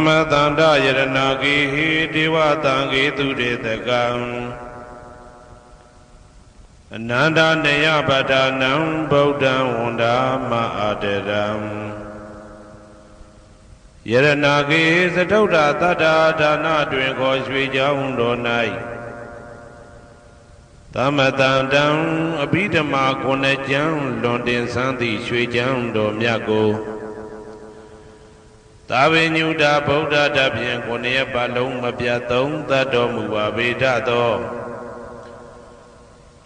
မတန္တယရဏဂေဟိဒေဝတံဂေတုရေတကံအနန္တနေယပဒနံဗုဒ္ဓံဝန္ဒာမအာတရံယရဏဂေသတုဒ္ဓတတ္တာဒါနတွင်ခေါ်ရွှေကြောင်းတော်၌သမတန္တံအဘိဓမ္မာခုနှစ်ကျမ်းလွန်တင်ဆန်းသည့်ရွှေကြောင်းတော်မြတ်ကိုသာဝေညုတာဗုဒ္ဓတဖြင့်ခုနှစ်ရက်ပတ်လုံးမပြတ်သုံးသတ်တော်မူပါပေတတ်သော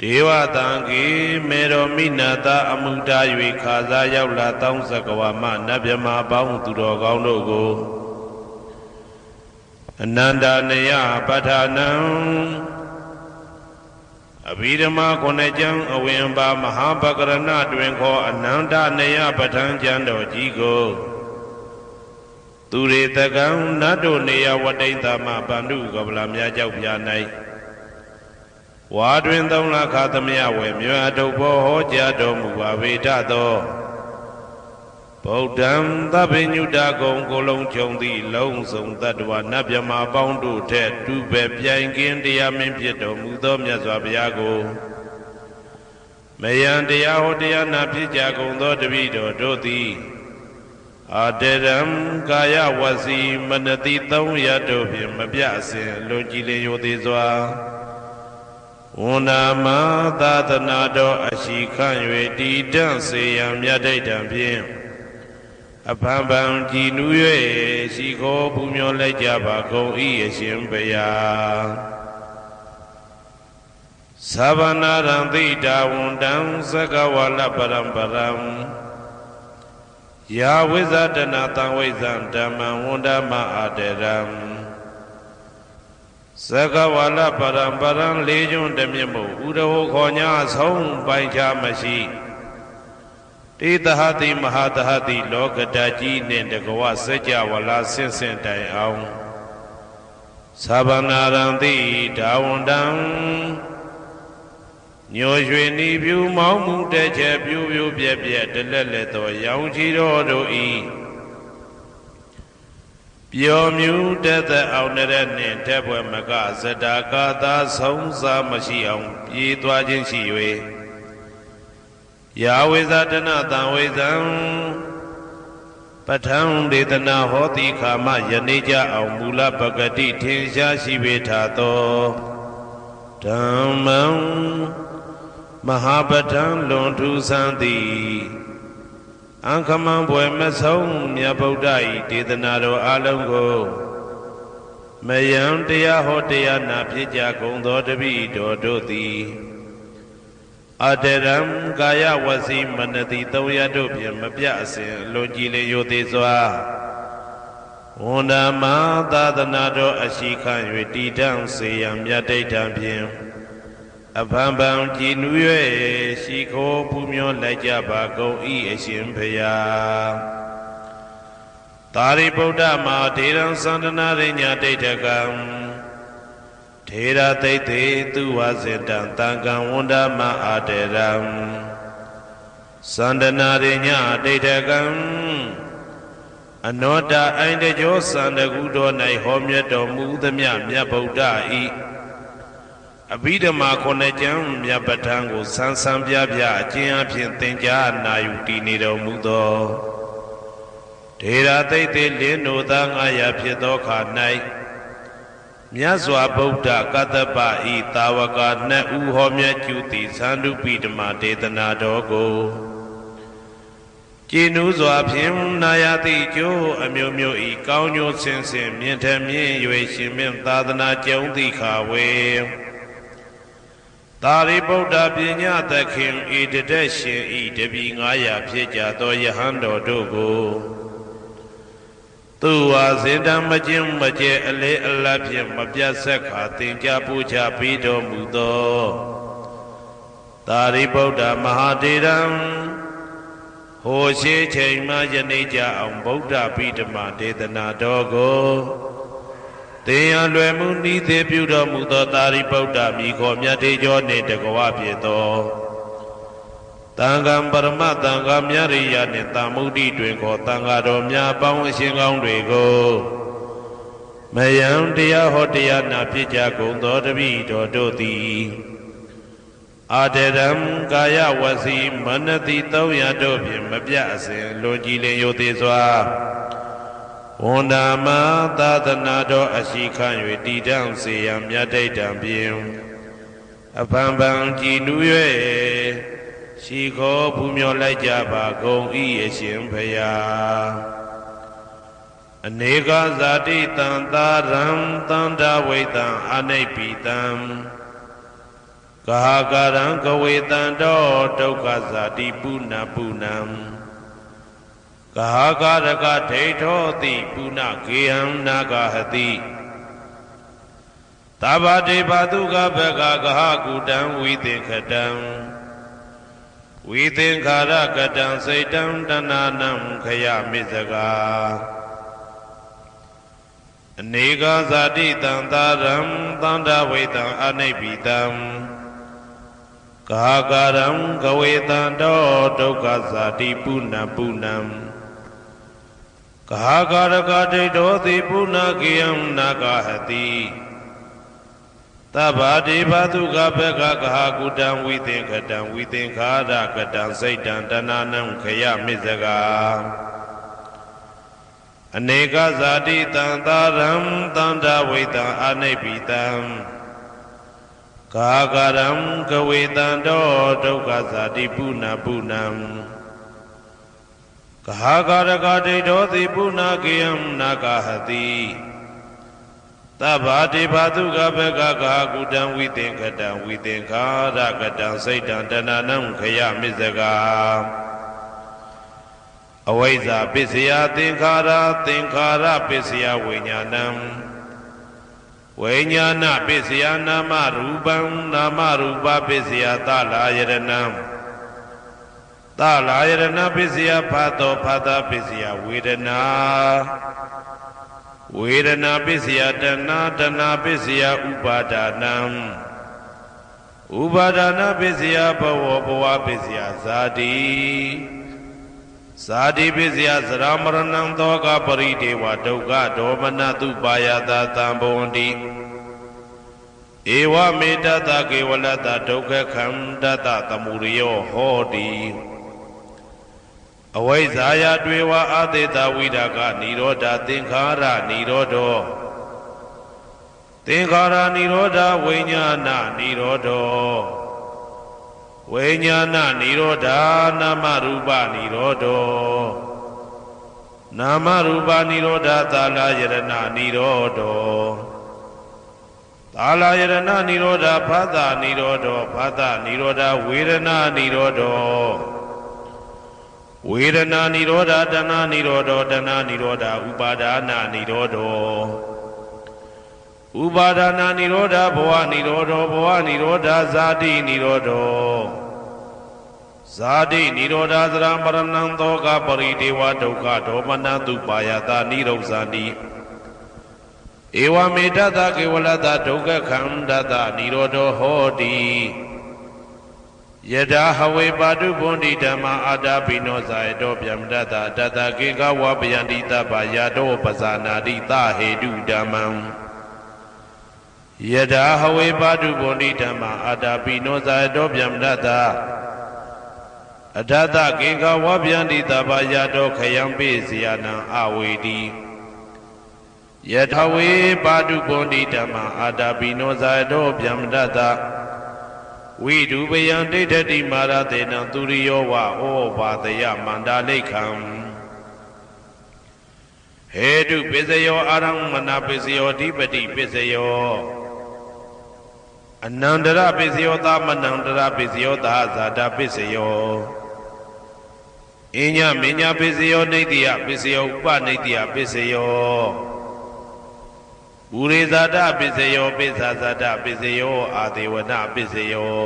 ဒေဝတံဂေမေတော်မိနာတာအမှုတာ၍ခါစားရောက်လာတောင်းစကဝါမနတ်မြမာပေါင်းသူတော်ကောင်းတို့ကိုအနန္တနေယပဋ္ဌာနံအဘိဓမ္မာခုနှစ်ကျမ်းအဝင်ပါမဟာပကရဏတွင်ခေါ်အနန္တနေယပဋ္ဌာန်းကျမ်းတော်ကြီးကိုသူရေတကံနတ်တို့နေယဝတိတမဗန္ဓုကပလာများကြောက်ပြ၌ဝါတွင်သုံးလခါသမယဝေမြွာထုတ်ဘောဟောကြားတော်မူပါဝေဒသောဗုဒ္ဓံသဗ္ဗညုတကုံကိုလုံးခြုံသည့်လုံးစုံတတ္တဝနတ်မြမာပေါင်းတို့ထက်တူပဲပြိုင်ကင်းတရားမင်းဖြစ်တော်မူသောမြတ်စွာဘုရားကိုမယံတရားဟောတရားနာဖြစ်ကြကုန်သောတပည့်တော်တို့သည်အာတရံကာယဝစီမနတိသုံးရတို့ဖြင့်မပြအစဉ်လွန်ကြည်လင်ရိုသေစွာဝန္ဒာမသာသနာတော်အရှိခန့်၍တည်တံ့စေရန်မြတ်ဒိဋ္ဌံဖြင့်အဖန်ဖန်ကြည်နူး၍ရှိခိုးပူမျောလိုက်ကြပါကုန်၏အရှင်ဘုရားသဗ္ဗနာရံတိတာဝန္တံသက္ကဝါလပရံပရံယာဝိဇာတနာတံဝိဇံဓမ္မံဝန္ဒမအာတရံသက္ကဝါလပရံပရံလေးကျွန်းတမြတ်မို့ဥဒဟောခေါ်ညာဆုံးပိုင်ခြားမရှိတေတဟတိမဟာတဟတိလောကတကြီးနှင့်တကဝစัจ java လာဆင့်ဆင့်တိုင်အောင်သဗ္ဗနာရံတိဒါဝန္တံညိုရွှေနီပြူမောင်းမှုတဲ့ချက်ပြူပြူပြက်ပြက်တလက်လက်သောရောင်ချီတော်တို့ဤပျော်မြူတက်သက်အောင်တဲ့နှင့်တက်ပွဲမကဇတာကာသာဆုံးစားမရှိအောင်ပြေးသွားခြင်းရှိ၍ယာဝိဇာတနာတံဝိဇံပဋ္ဌံဒေသနာဟောတိခာမယနေ့ကြအောင်မူလပဂတိထင်ရှားရှိပေထသောဓမ္မံမဟာပဋ္ဌံလွန်ထူးဆန်းသည်အံခမံဘွယ်မဆုံးမြတ်ဗုဒ္ဓ၏ဒေသနာတော်အလုံးကိုမယံတရားဟောတရားနာဖြစ်ကြကုန်သောတပည့်တော်တို့သည်အတရံကာယဝစီမနတိသုံးရတို့ဖြင့်မပြအစဉ်လွန်ကြည်လင်ရိုသေစွာဝန္ဒာမသာသနာတော်အရှိခန့်၍တည်တံ့စေရန်မြတ်ဒိဋ္ဌံဖြင့်အဖန်ဖန်ကြည်နူး၍ရှိခိုးပူမျောလိုက်ကြပါကုန်၏အရှင်ဘုရားသာရိပုတ္တမဟာထေရံသန္တနာရိညာဒိဋ္ဌကံထေရသိတ္တေသူဝါစေတံတံကံဝန္ဒမအာတရံသန္တနာရိညာဒိဋ္ဌကံအနောတအိုင်တကြောသန္တကုတော်၌ဟောမြတ်တော်မူသမျှမြတ်ဗုဒ္ဓဤအဘိဓမ္မာခုနှစ်ကျမ်းမြတ်ပဋ္ဌာန်းကိုဆန်းဆန်းပြပြအကျဉ်းအဖြစ်သင်ကြားနာယူတည်နေတော်မူသောထေရသိတ္တေလင်းတို့သာ900ဖြစ်သောခါ၌မြတ်စွာဘုရားကတ္တပဤတာဝကနှစ်ဦးဟောမြတ်ကျူသည်သန္ဓုပိဓမ္မာဒေသနာတော်ကိုကြည်နူးစွာဖြင့်နာယတိကျိုးအမျိုးမျိုးဤကောင်းကျိုးဆင်းဆင်းမြင့်ထမြင့်၍ရှင်မြင့်သာသနာကျုံသည့်ခါဝေသာရိပုတ္တပညာသခင်ဤတတက်ရှင်ဤတပည့်900ဖြစ်ကြသောယဟန်တော်တို့ကိုသူဝါစေတံမကျင်းမကျဲအလေးအလတ်ဖြင့်မပြတ်ဆက်ခါသင်ကြားပူချပေးတော်မူသောသာရိပုတ္တမဟာထေရံဟိုရှိချိန်မှယနေ့ကြအောင်ဗုဒ္ဓပိဓမ္မာဒေသနာတော်ကိုသင်ရလွယ်မှုဤသေးပြုတော်မူသောသာရိပုတ္တမိခေါ်မြတ်တေကျော်နှင့်တကဝဖြစ်သောတန်ခါပရမတန်ခါမြရိယနှင့်တာမုဒ္ဒိတွင်ခေါ်တန်ခါတော်များပေါင်းအရှင်ကောင်းတွေကို မယံတရားဟောတရားနာဖြစ်ကြကုန်သောတပည့်တော်တို့သည်အာတရံကာယဝစီမနတိ300တို့ဖြင့်မပြအစဉ်လွန်ကြည်လင်ရိုသေစွာဝန်တာမသာသနာတော်အရှိခံ၍တည်တံ့စေရန်မြတ်တိတ်တံဖြင့်အဖန်ဖန်ကြည်နူး၍ရှိခေါ်ပူမျောလိုက်ကြပါကုန်၏အရှင်ဘုရားအနေကဇာတိတံသာရံတန္တဝိတံအနိပိတံကာကရံကဝေတံတောဒုက္ခဇာတိပုဏ္ဏပုဏ္ဏံကာကရကဒိဋ္ဌောတိပုဏ္ဏကေယံနာဂဟတိသဗ္ဗတေဘတုကဘဂကဟကုတံဝိသင်္ခတံဝိသင်္ခာရကတံစိတ်တံတဏနံခယမိစကာအနေကဇာတိတံသာရံသန္တာဝိတံအနိပိတံကာကရံကဝေတံတောဒုက္ခဇာတိပုဏ္ဏပုဏ္ဏံကာကရကဒိဋ္ဌောတိပုဏ္ဏကေယံနာဂဟတိသဗ္ဗတေဘတုကဘဂကဟကုတံဝိသင်္ခတံဝိသင်္ခာရကတံစိတ်တံတဏနံခယမိစကာအနေကဇာတိတံသာရံတန္တဝိတံအနိပိတံကာကရံကဝေတံတောဒုက္ခဇာတိပုဏ္ဏပုဏ္ဏံကာကရကဒိဋ္ဌောတိပုဏ္ဏကေယံနာဂဟတိသဗ္ဗတေဘတုကဘဂကဟကုတံဝိသင်္ခတံဝိသင်္ခာရကတံစိတ်တံတဏနံခယမိစကာအဝိဇ္ဇာပစ္စယသင်္ခါရသင်္ခါရပစ္စယဝိညာဏံဝိညာဏပစ္စယနာမရူပံနာမရူပပစ္စယသလာယရဏံသလာယရဏပစ္စယဖတ်သောဖတ်တာပစ္စယဝေဒနာဝေဒနာပစ္စယတဏတဏပစ္စယဥပါဒနံဥပါဒနာပစ္စယဘဝဘဝပစ္စယဇာတိဇာတိပစ္စယသရမရဏံသောကပရိဒေဝဒုက္ခဒေါမနတုပါယတာသံဘဝန္တိဧဝမေတ္တကေဝလတ္တဒုက္ခခန္တတသမုရိယောဟောတိအဝိဇ္ဇာယတွေဝအသေတဝိဒါကနိရောဓသင်္ခါရနိရောဓောသင်္ခါရနိရောဓဝိညာဏနိရောဓောဝိညာဏနိရောဓနာမရူပနိရောဓောနာမရူပနိရောဓသာလယရဏနိရောဓောသာလယရဏနိရောဓဖသနိရောဓောဖသနိရောဓဝေဒနာနိရောဓောဝေဒနာနိရောဓတဏနိရောဓတဏနိရောဓဥပါဒနာနိရောဓဥပါဒနာနိရောဓဘဝနိရောဓဘဝနိရောဓဇာတိနိရောဓဇာတိနိရောဓသရမရဏံသောကပရိဒေဝဒုက္ခဒေါမနတုပါယတာနိရောဇာတိဧဝမေတ္တကေဝလတ္တဒုက္ခခန္တတနိရောဓဟောတိယထာဟဝေပါတုဗုန်တိဓမ္မာအာတာပိနောဇာယတောဗျမတ္တတတကေကဝပယန္တိတပယာတောပဇာနာတိသဟေတုဓမ္မံယထာဟဝေပါတုဗုန်တိဓမ္မာအာတာပိနောဇာယတောဗျမတ္တအထသကေကဝပယန္တိတပယာတောခယံပိစီယနံအဝေတိယထာဝေပါတုဗုန်တိဓမ္မာအာတာပိနောဇာယတောဗျမတ္တဝိဒုပယံဒိဋ္ဌတိမာရတေနံသူရိယောဝဩဘာတယမန္တာလိခံဟေတုပစ္စယောအာရမဏပစ္စယောဓိပတိပစ္စယောအနန္တရပစ္စယောသမနန္တရပစ္စယောသာဇာတာပစ္စယောအညမညပစ္စယောနေတိယပစ္စယောဥပနေတိယပစ္စယောဘူရိဇာတပစ္စယောပိစ္ဆာဇာတပစ္စယောအာဒေဝနပစ္စယော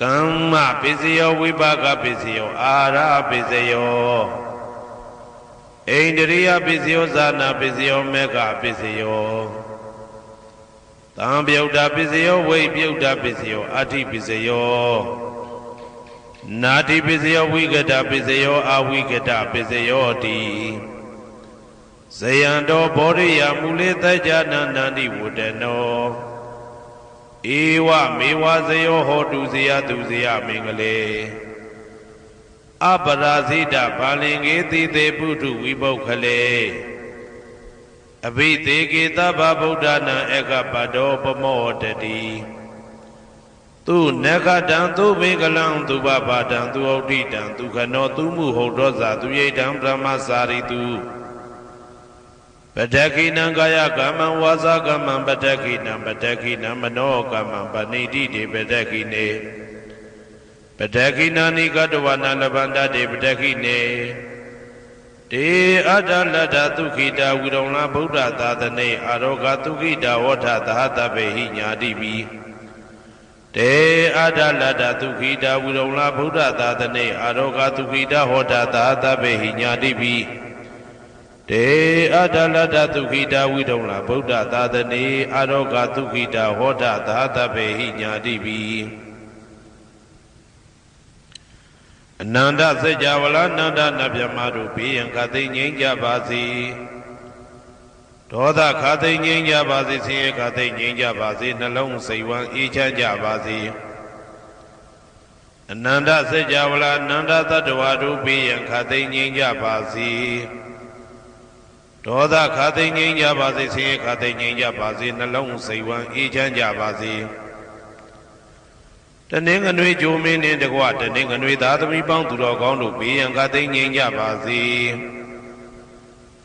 ကမ္မပစ္စယောဝိပါကပစ္စယောအာရပစ္စယောဣန္ဒရိယပစ္စယောဇာနာပစ္စယောမေဃပစ္စယောသံပြုတ်တာပစ္စယောဝိပြုတ်တာပစ္စယောအာတိပစ္စယောနာတိပစ္စယောဝိကတပစ္စယောအာဝိကတပစ္စယောတိ ဇယံတော်ဘောရိယမူလေတကြနာနန္တိဝတ္တနောဧဝမေဝဇယောဟောတုဇယသူဇယမင်္ဂလေအပရာဇိတဘာလင်္ကေတိတေပုထုဝိပုခ္ခလေအဘိသေကေသဗ္ဗဗုဒ္ဓနာဧကပတောပမောတတိသူနဂတံသူဘေကလံသူဘဘာတံသူဩဋ္ဌိတံသူခနောသူမှုဟုတ်သောဇာသူယိတံဗြဟ္မစာရိတုပတ္တခိနံကာယကမ္မံဝါစာကမ္မံပတ္တခိနံပတ္တခိနံမနောကမ္မံပဏိတိတေပတ္တခိနေပတ္တခိနာနိကတဝနာလဗန္တတေပတ္တခိနေတေအတ္တလတ္တသုခိတာဝိရုံလဗုဒ္ဓသာသနေအာရောဂသုခိတာဝဋ္ဌသဟတပေဟိညာတိပိတေအတ္တလတ္တသုခိတာဝိရုံလဗုဒ္ဓသာသနေအာရောဂသုခိတာဟောတာသဟတပေဟိညာတိပိတေအတ္တလတ္တသုခိတာဝိရုံလဗုဒ္ဓသာသနေအာရောဂသုခိတာဟောတာသဟတပေဟိညာတိပိအနန္တစัจ java လာနန္ဒနဗျမတို့ဘေးရန်ခသိငြိမ်းကြပါစေဒေါသခသိငြိမ်းကြပါစေဆင်းရဲခသိငြိမ်းကြပါစေနှလုံးစိတ်ဝမ်းအေးချမ်းကြပါစေအနန္တစัจ java လာနန္ဒတ္တဝါတို့ဘေးရန်ခသိငြိမ်းကြပါစေဒေါသခသိငြိမ်းကြပါစေဆင်းရဲခသိငြိမ်းကြပါစေနှလုံးစိတ်ဝမ်းအေးချမ်းကြပါစေတနင်္ဂနွေဂျိုမင်းနှင့်တကွတနင်္ဂနွေသားသမီးပေါင်းသူတော်ကောင်းတို့ဘေးရန်ခသိငြိမ်းကြပါစေ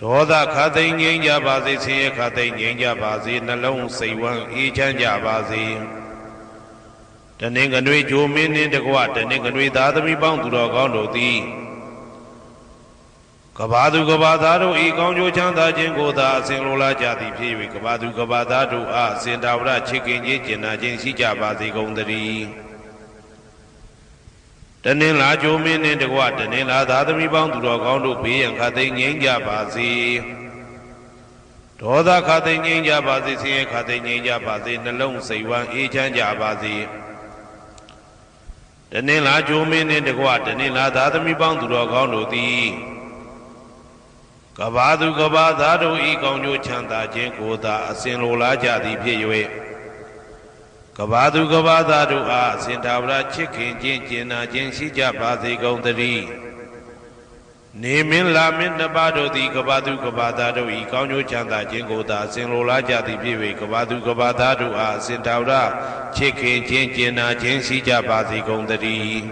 ဒေါသခသိငြိမ်းကြပါစေဆင်းရဲခသိငြိမ်းကြပါစေနှလုံးစိတ်ဝမ်းအေးချမ်းကြပါစေတနင်္ဂနွေဂျိုမင်းနှင့်တကွတနင်္ဂနွေသားသမီးပေါင်းသူတော်ကောင်းတို့သည်ကဘာသူကဘာသားတို့ဤကောင်းကျိုးချမ်းသာခြင်းကိုသာအစဉ်လိုလားကြသည်ဖြစ်၍ကဘာသူကဘာသားတို့အားအစဉ်တာဝရချစ်ခင်ခြင်းကျင်နာခြင်းရှိကြပါစေကုန်သတည်းတနင်္လာဂျိုမင်းနှင့်တကွတနင်္လာသားသမီးပေါင်းသူတော်ကောင်းတို့ဘေးရန်ခသိငြိမ်းကြပါစေဒေါသခသိငြိမ်းကြပါစေဆင်းရဲခသိငြိမ်းကြပါစေနှလုံးစိတ်ဝမ်းအေးချမ်းကြပါစေတနင်္လာဂျိုမင်းနှင့်တကွတနင်္လာသားသမီးပေါင်းသူတော်ကောင်းတို့သည်ကဘာသူကဘာသားတို့ဤကောင်းကျိုးချမ်းသာခြင်းကိုသာအစဉ်လိုလားကြသည်ဖြစ်၍ကဘာသူကဘာသားတို့အားအစဉ်သာဝရချစ်ခင်ခြင်းကျင်နာခြင်းရှိကြပါစေကုန်သတည်းနေမင်းလာမင်းနှစ်ပါးတို့သည်ကဘာသူကဘာသားတို့ဤကောင်းကျိုးချမ်းသာခြင်းကိုသာအစဉ်လိုလားကြသည်ဖြစ်၍ကဘာသူကဘာသားတို့အားအစဉ်သာဝရချစ်ခင်ခြင်းကျင်နာခြင်းရှိကြပါစေကုန်သတည်း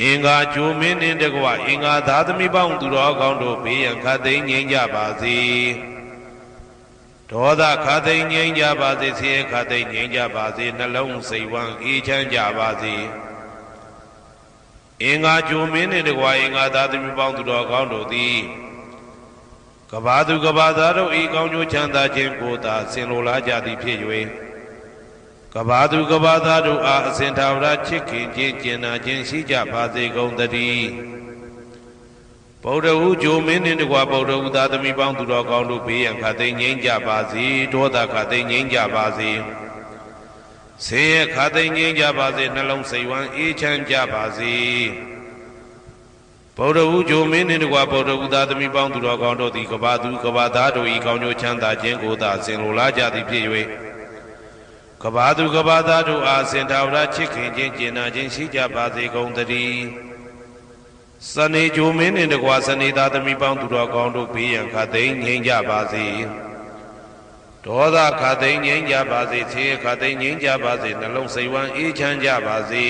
အင်္ဂါဂျိုမင်းနှင့်တကွအင်္ဂါသားသမီးပေါင်းသူတော်ကောင်းတို့ဘေးရန်ခသိငြိမ်းကြပါစေဒေါသခသိငြိမ်းကြပါစေဆင်းရဲခသိငြိမ်းကြပါစေနှလုံးစိတ်ဝမ်းအေးချမ်းကြပါစေအင်္ဂါဂျိုမင်းနှင့်တကွအင်္ဂါသားသမီးပေါင်းသူတော်ကောင်းတို့သည်ကဘာသူကဘာသားတို့ဤကောင်းကျိုးချမ်းသာခြင်းကိုသာဆင်လိုလားကြသည်ဖြစ်၍ကဘာသူကဘာသားတို့အားအစဉ်သာဝရချစ်ခင်ခြင်းကျင်နာခြင်းရှိကြပါစေကုန်သတည်းဗုဒ္ဓဟူဂျိုမင်းနှင့်တကွဗုဒ္ဓဟူသားသမီးပေါင်းသူတော်ကောင်းတို့ဘေးရန်ခသိငြိမ်းကြပါစေဒေါသခသိငြိမ်းကြပါစေဆင်းရဲခသိငြိမ်းကြပါစေနှလုံးစိတ်ဝမ်းအေးချမ်းကြပါစေဗုဒ္ဓဟူဂျိုမင်းနှင့်တကွဗုဒ္ဓဟူသားသမီးပေါင်းသူတော်ကောင်းတို့သည်ကဘာသူကဘာသားတို့ဤကောင်းကျိုးချမ်းသာခြင်းကိုသာဆင်လိုလားကြသည်ဖြစ်၍ကဘာသူကဘာသားတို့အားစင်သာဝရချစ်ခင်ခြင်းကျင်နာခြင်းရှိကြပါစေကုန်သတည်းစနေဂျိုမင်းနှင့်တကွစနေသားသမီးပေါင်းသူတော်ကောင်းတို့ဘေးရန်ခသိငြိမ်းကြပါစေဒေါသခသိငြိမ်းကြပါစေဆင်းရဲခသိငြိမ်းကြပါစေနှလုံးစိတ်ဝမ်းအေးချမ်းကြပါစေ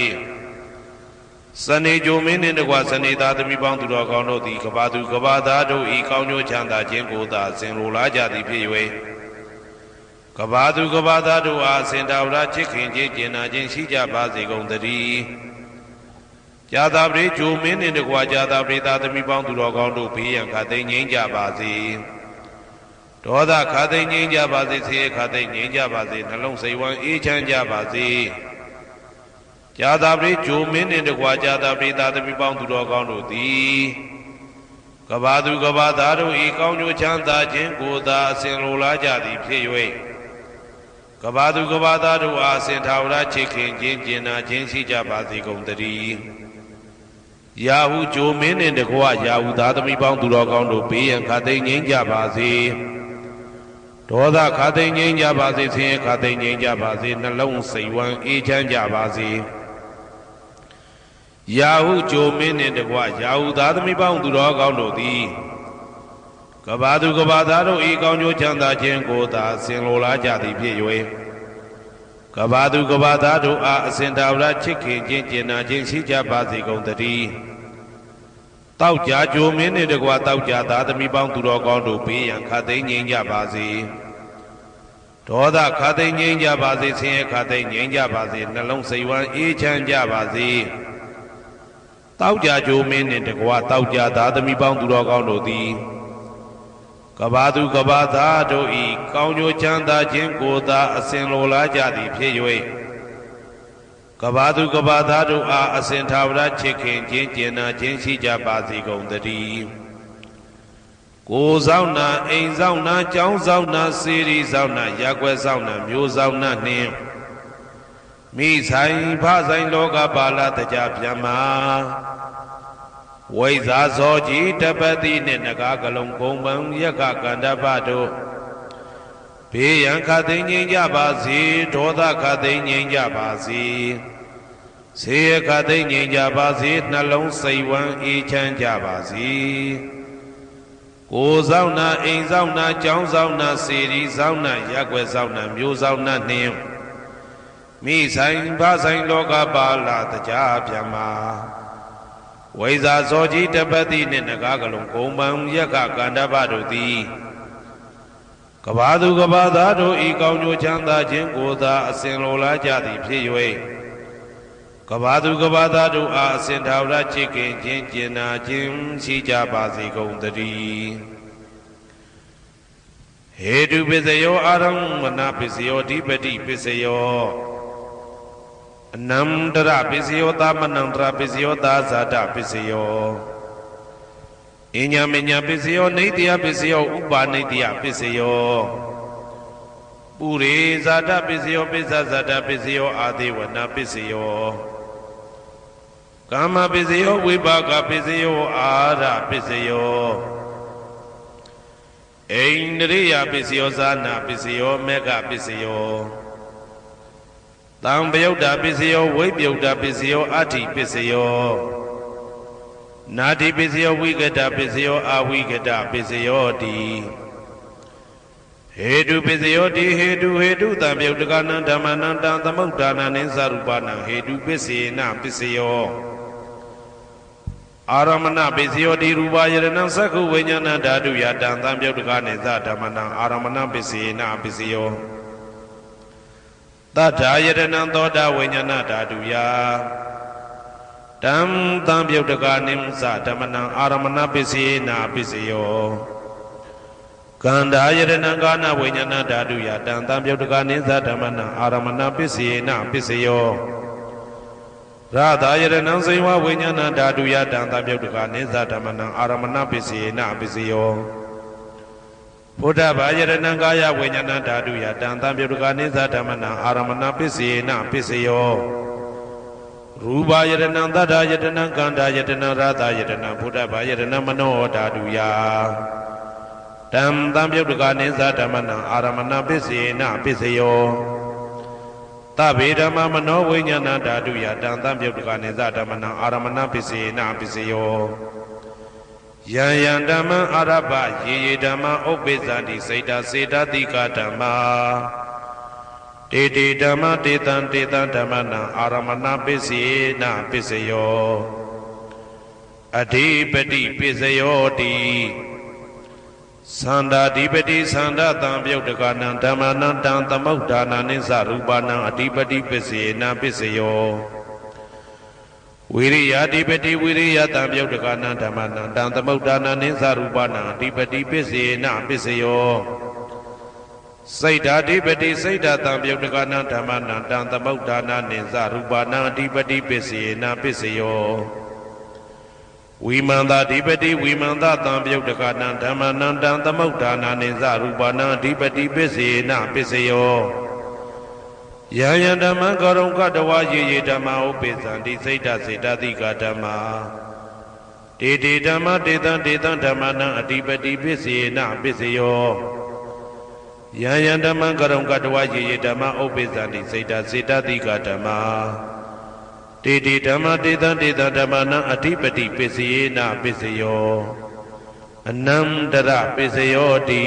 စနေဂျိုမင်းနှင့်တကွစနေသားသမီးပေါင်းသူတော်ကောင်းတို့သည်ကဘာသူကဘာသားတို့ဤကောင်းကျိုးချမ်းသာခြင်းကိုသာဆင်လိုလားကြသည်ဖြစ်၍ကဘာသူကဘာသားတို့အားစင်တာဝရချစ်ခင်ခြင်းကျင်နာခြင်းရှိကြပါစေကုန်သတည်းဇာတာပရိဂျိုမင်းနှင့်တကွာဇာတာပရိသားသမီးပေါင်းသူတော်ကောင်းတို့ဘေးရန်ခသိငြိမ်းကြပါစေဒေါသခသိငြိမ်းကြပါစေဆင်းရဲခသိငြိမ်းကြပါစေနှလုံးစိတ်ဝမ်းအေးချမ်းကြပါစေဇာတာပရိဂျိုမင်းနှင့်တကွာဇာတာပရိသားသမီးပေါင်းသူတော်ကောင်းတို့သည်ကဘာသူကဘာသားတို့ဤကောင်းကျိုးချမ်းသာခြင်းကိုသာအစဉ်လိုလားကြသည်ဖြစ်၍ကဘာသူကဘာသားတို့အားအစဉ်သာဝရချစ်ခင်ခြင်းကျင်နာခြင်းရှိကြပါစေကုန်သတည်း ရာဟုဂျိုမင်းနှင့်တကွရာဟုသားသမီးပေါင်းသူတော်ကောင်းတို့ဘေးရန်ခါသိမ်းငြိမ်းကြပါစေဒေါသခါသိမ်းငြိမ်းကြပါစေဆင်းရဲခါသိမ်းငြိမ်းကြပါစေနှလုံးစိတ်ဝမ်းအေးချမ်းကြပါစေရာဟုဂျိုမင်းနှင့်တကွရာဟုသားသမီးပေါင်းသူတော်ကောင်းတို့သည်ကဘာသူကဘာသားတို့ဤကောင်းကျိုးချမ်းသာခြင်းကိုသာဆင်လိုလားကြသည်ဖြစ်၍ကဘာသူကဘာသားတို့အားအစဉ်သာဝရချစ်ခင်ခြင်းကျင်နာခြင်းရှိကြပါစေကုန်သတည်းတောက်ကြကြိုမင်းနှင့်တကွတောက်ကြသားသမီးပေါင်းသူတော်ကောင်းတို့ဘေးရန်ခါသိမ်းငြိမ်းကြပါစေဒေါသခါသိမ်းငြိမ်းကြပါစေဆင်းရဲခါသိမ်းငြိမ်းကြပါစေနှလုံးစိတ်ဝမ်းအေးချမ်းကြပါစေတောက်ကြကြိုမင်းနှင့်တကွတောက်ကြသားသမီးပေါင်းသူတော်ကောင်းတို့သည်ကဘာသူကဘာသားတို့ဤကောင်းကျိုးချမ်းသာခြင်းကိုသာအစဉ်လိုလားကြသည်ဖြစ်၍ကဘာသူကဘာသားတို့အားအစဉ်သာဝရချစ်ခင်ခြင်းကျင်နာခြင်းရှိကြပါစေကုန်သတည်းကိုယ်ဆောင်နာအိမ်ဆောင်နာကျောင်းဆောင်နာစေရီဆောင်နာရက်ွယ်ဆောင်နာမျိုးဆောင်နာနှင့်မိဆိုင်ဖဆိုင်လောကပါဠတကြပြမဝိဇာဇောကြီးတပတိနှင့်နဂါကလုံးကုံပံယက္ခကန္တပတို့ဘေးရန်ခသိမ်းငြိမ်းကြပါစေဒေါသခသိမ်းငြိမ်းကြပါစေဆေးရခသိမ်းငြိမ်းကြပါစေနှလုံးစိတ်ဝမ်းအေးချမ်းကြပါစေကိုယ်ဆောင်နာအိမ်ဆောင်နာကျောင်းဆောင်နာစေရီဆောင်နာရက်ွယ်ဆောင်နာမျိုးဆောင်နာနှင့်မိဆိုင်ဖဆိုင်လောကပါဠတကြပြမဝိဇာဇောကြီးတပတိနှင့်နဂါကလုံးကုံပံယက္ခကန္တပတို့သည်ကဘာသူကဘာသားတို့ဤကောင်းကျိုးချမ်းသာခြင်းကိုသာအစဉ်လိုလားကြသည်ဖြစ်၍ကဘာသူကဘာသားတို့အားအစဉ်သာဝရချစ်ခင်ခြင်းကျင်နာခြင်းရှိကြပါစေကုန်သတည်းဟေတုပစ္စယောအာရမဏပစ္စယောဓိပတိပစ္စယောအနန္တရပစ္စယောသမနန္တရပစ္စယောသာဇာတပစ္စယောအညမညပစ္စယောနေတယပစ္စယောဥပါနေတယပစ္စယောပုရိဇာတပစ္စယောပစ္စဇာတပစ္စယောအာဒေဝနာပစ္စယောကာမပစ္စယောဝိပါကပစ္စယောအာရပစ္စယောအိန္ဒရိယပစ္စယောဇာနာပစ္စယောမေဃပစ္စယောတံပယုတ်တာပစ္စယောဝိပယုတ်တာပစ္စယောအဋ္ဌိပစ္စယောနာတိပစ္စယောဝိကတပစ္စယောအဝိကတပစ္စယောတိဟေတုပစ္စယောတိဟေတုတံပယုတ်တကနံဓမ္မနံတံသမုဋ္ဌာနံနိသရူပနံဟေတုပစ္စေနပစ္စယောအာရမဏပစ္စယောတိရူပယရဏံသက္ခုဝိညာဏဓာတုယတံသံပယုတ်တကနိသဓမ္မနံအာရမဏပစ္စေနပစ္စယောတထာယတနံသောတာဝိညာဏဓာတုယတံသံပယုတ်တကနိသဓမ္မနံအာရမဏပစ္စေနပစ္စယောကန္ဓာယတနံကာနဝိညာဏဓာတုယတံသံပယုတ်တကနိသဓမ္မနံအာရမဏပစ္စေနပစ္စယောရသာယတနံစေဝဝိညာဏဓာတုယတံသံပယုတ်တကနိသဓမ္မနံအာရမဏပစ္စေနပစ္စယောဘုဒ္ဓဘာယတနံကာယဝိညာဏဓာတုယတံသံပယုတ်တကနိသဓမ္မနံအာရမဏပစ္စေနပစ္စယောရူပယတနံသတ္တယတနံကန္ဓာယတနံရသယတနံဘုဒ္ဓဘာယတနံမနောဓာတုယတံသံပယုတ်တကနိသဓမ္မနံအာရမဏပစ္စေနပစ္စယောသဗ္ဗေဓမ္မမနောဝိညာဏဓာတုယတံသံပယုတ်တကနိသဓမ္မနံအာရမဏပစ္စေနပစ္စယောယံယံဓမ္မအာရပယေယေဓမ္မဥပ္ပိသန္တိစေတစေတတိကဓမ္မာတေတေဓမ္မတေတံဓမ္မနံအာရမဏပစ္စေနပစ္စယောအဓိပတိပစ္စယောတိသန္တာဓိပတိသန္တာတံပယုတ်တကနံဓမ္မနံတံသမုဋ္ဌာနနိသရူပနံအဓိပတိပစ္စေနပစ္စယောဝိရိယဓိပတိဝိရိယတံပယုတ်တကနံဓမ္မနံတံသမုဋ္ဌာနနိသရူပနံအဓိပတိပစ္စေနပစ္စယောစိတ်ဓာဓိပတိစိတ်ဓာတံပယုတ်တကနံဓမ္မနံတံသမုဋ္ဌာနနိသရူပနံအဓိပတိပစ္စေနပစ္စယောဝိမန္တဓိပတိဝိမန္တတံပယုတ်တကနံဓမ္မနံတံသမုဋ္ဌာနနိသရူပနံအဓိပတိပစ္စေနပစ္စယောယံယံဓမ္မံကရုံကတဝယေယေဓမ္မဥပ္ပိသန္တိစိတ်ဓာစေတသိကဓမ္မာ တေတေဓမ္မတေတံတေတံဓမ္မနံအတိပတိပစ္စေနပစ္စယောယံယံဓမ္မကရုံကတဝယေယေဓမ္မဥပ္ပိသန္တိစေတစေတတိကဓမ္မတေတေဓမ္မတေတံတေတံဓမ္မနံအတိပတိပစ္စေနပစ္စယောအနန္တရပစ္စယောတိ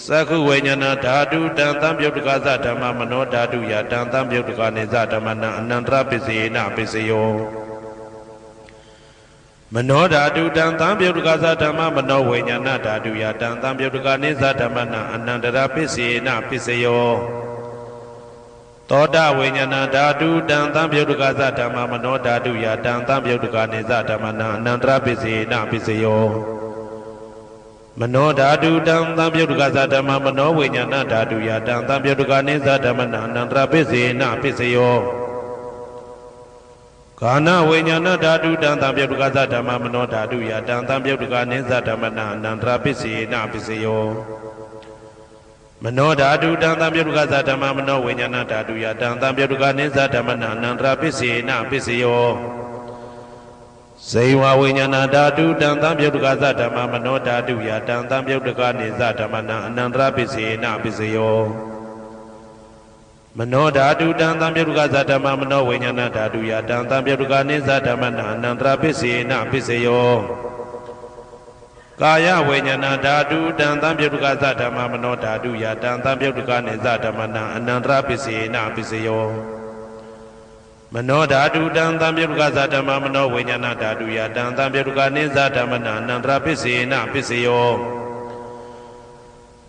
သက္ခုဝိညာဏဓာတုတံသံပြုတ်တကသဓမ္မမနောဓာတုယတံသံပြုတ်တကနေသဓမ္မနံအနန္တရပစ္စေနပစ္စယောမနောဓာတုတံသံပြုတ်တကသဓမ္မမနောဝိညာဏဓာတုယတံသံပြုတ်တကနေသဓမ္မနံအနန္တရပစ္စေနပစ္စယောသောတဝိညာဏဓာတုတံသံပြုတ်တကသဓမ္မမနောဓာတုယတံသံပြုတ်တကနေသဓမ္မနံအနန္တရပစ္စေနပစ္စယောမနောဓာတုတံသံပြုတ်တကသဓမ္မမနောဝိညာဏဓာတုယတံသံပြုတ်တကနေသဓမ္မနံအနန္တရပစ္စေနပစ္စယောကာနဝိညာဏဓာတုတံသံပြုတ်တကသဓမ္မမနောဓာတုယတံသံပြုတ်တကနေသဓမ္မနံအနန္တရပစ္စေနပစ္စယောမနောဓာတုတံသံပြုတ်တကသဓမ္မမနောဝိညာဏဓာတုယတံသံပြုတ်တကနေသဓမ္မနံအနန္တရပစ္စေနပစ္စယောဇေဝဝိညာဏဓာတုတံသံပြုတ်တကသဓမ္မမနောဓာတုယတံသံပြုတ်တကနေသဓမ္မနံအနန္တရပစ္စေနပစ္စယောမနောဓာတုတံသံပြုတ်တကသဓမ္မမနောဝိညာဏဓာတုယတံသံပြုတ်တကနေသဓမ္မနံအနန္တရပစ္စေနပစ္စယောကာယဝိညာဏဓာတုတံသံပြုတ်တကသဓမ္မမနောဓာတုယတံသံပြုတ်တကနေသဓမ္မနံအနန္တရပစ္စေနပစ္စယောမနောဓာတုတံသံပြုတ်တကသဓမ္မမနောဝိညာဏဓာတုယတံသံပြုတ်တကနေသဓမ္မနံအနန္တရပစ္စေနပစ္စယော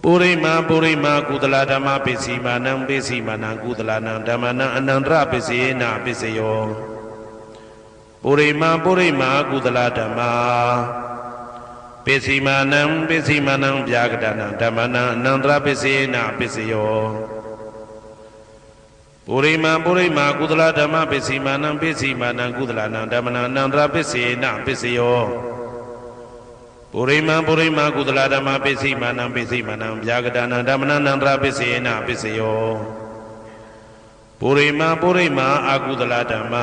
ပုရိမာပုရိမာကုသလဓမ္မပစ္စည်းမာနံပစ္စည်းမာနံကုသလနံဓမ္မနံအနန္တရပစ္စေနပစ္စယောပုရိမာပုရိမာကုသလဓမ္မပစ္စည်းမာနံပစ္စည်းမာနံဗျာကတနံဓမ္မနံအနန္တရပစ္စေနပစ္စယောပုရိမာပုရိမာကုသလဓမ္မပစ္စည်းမာနံပစ္စည်းမာနံကုသလနံဓမ္မနံအနန္တရပစ္စေနပစ္စယောပုရိမာပုရိမာကုသလဓမ္မပစ္စည်းမာနံပစ္စည်းမာနံဗျာကတနံဓမ္မနံအနန္တရပစ္စေနပစ္စယောပုရိမာပုရိမာအာကုသလဓမ္မ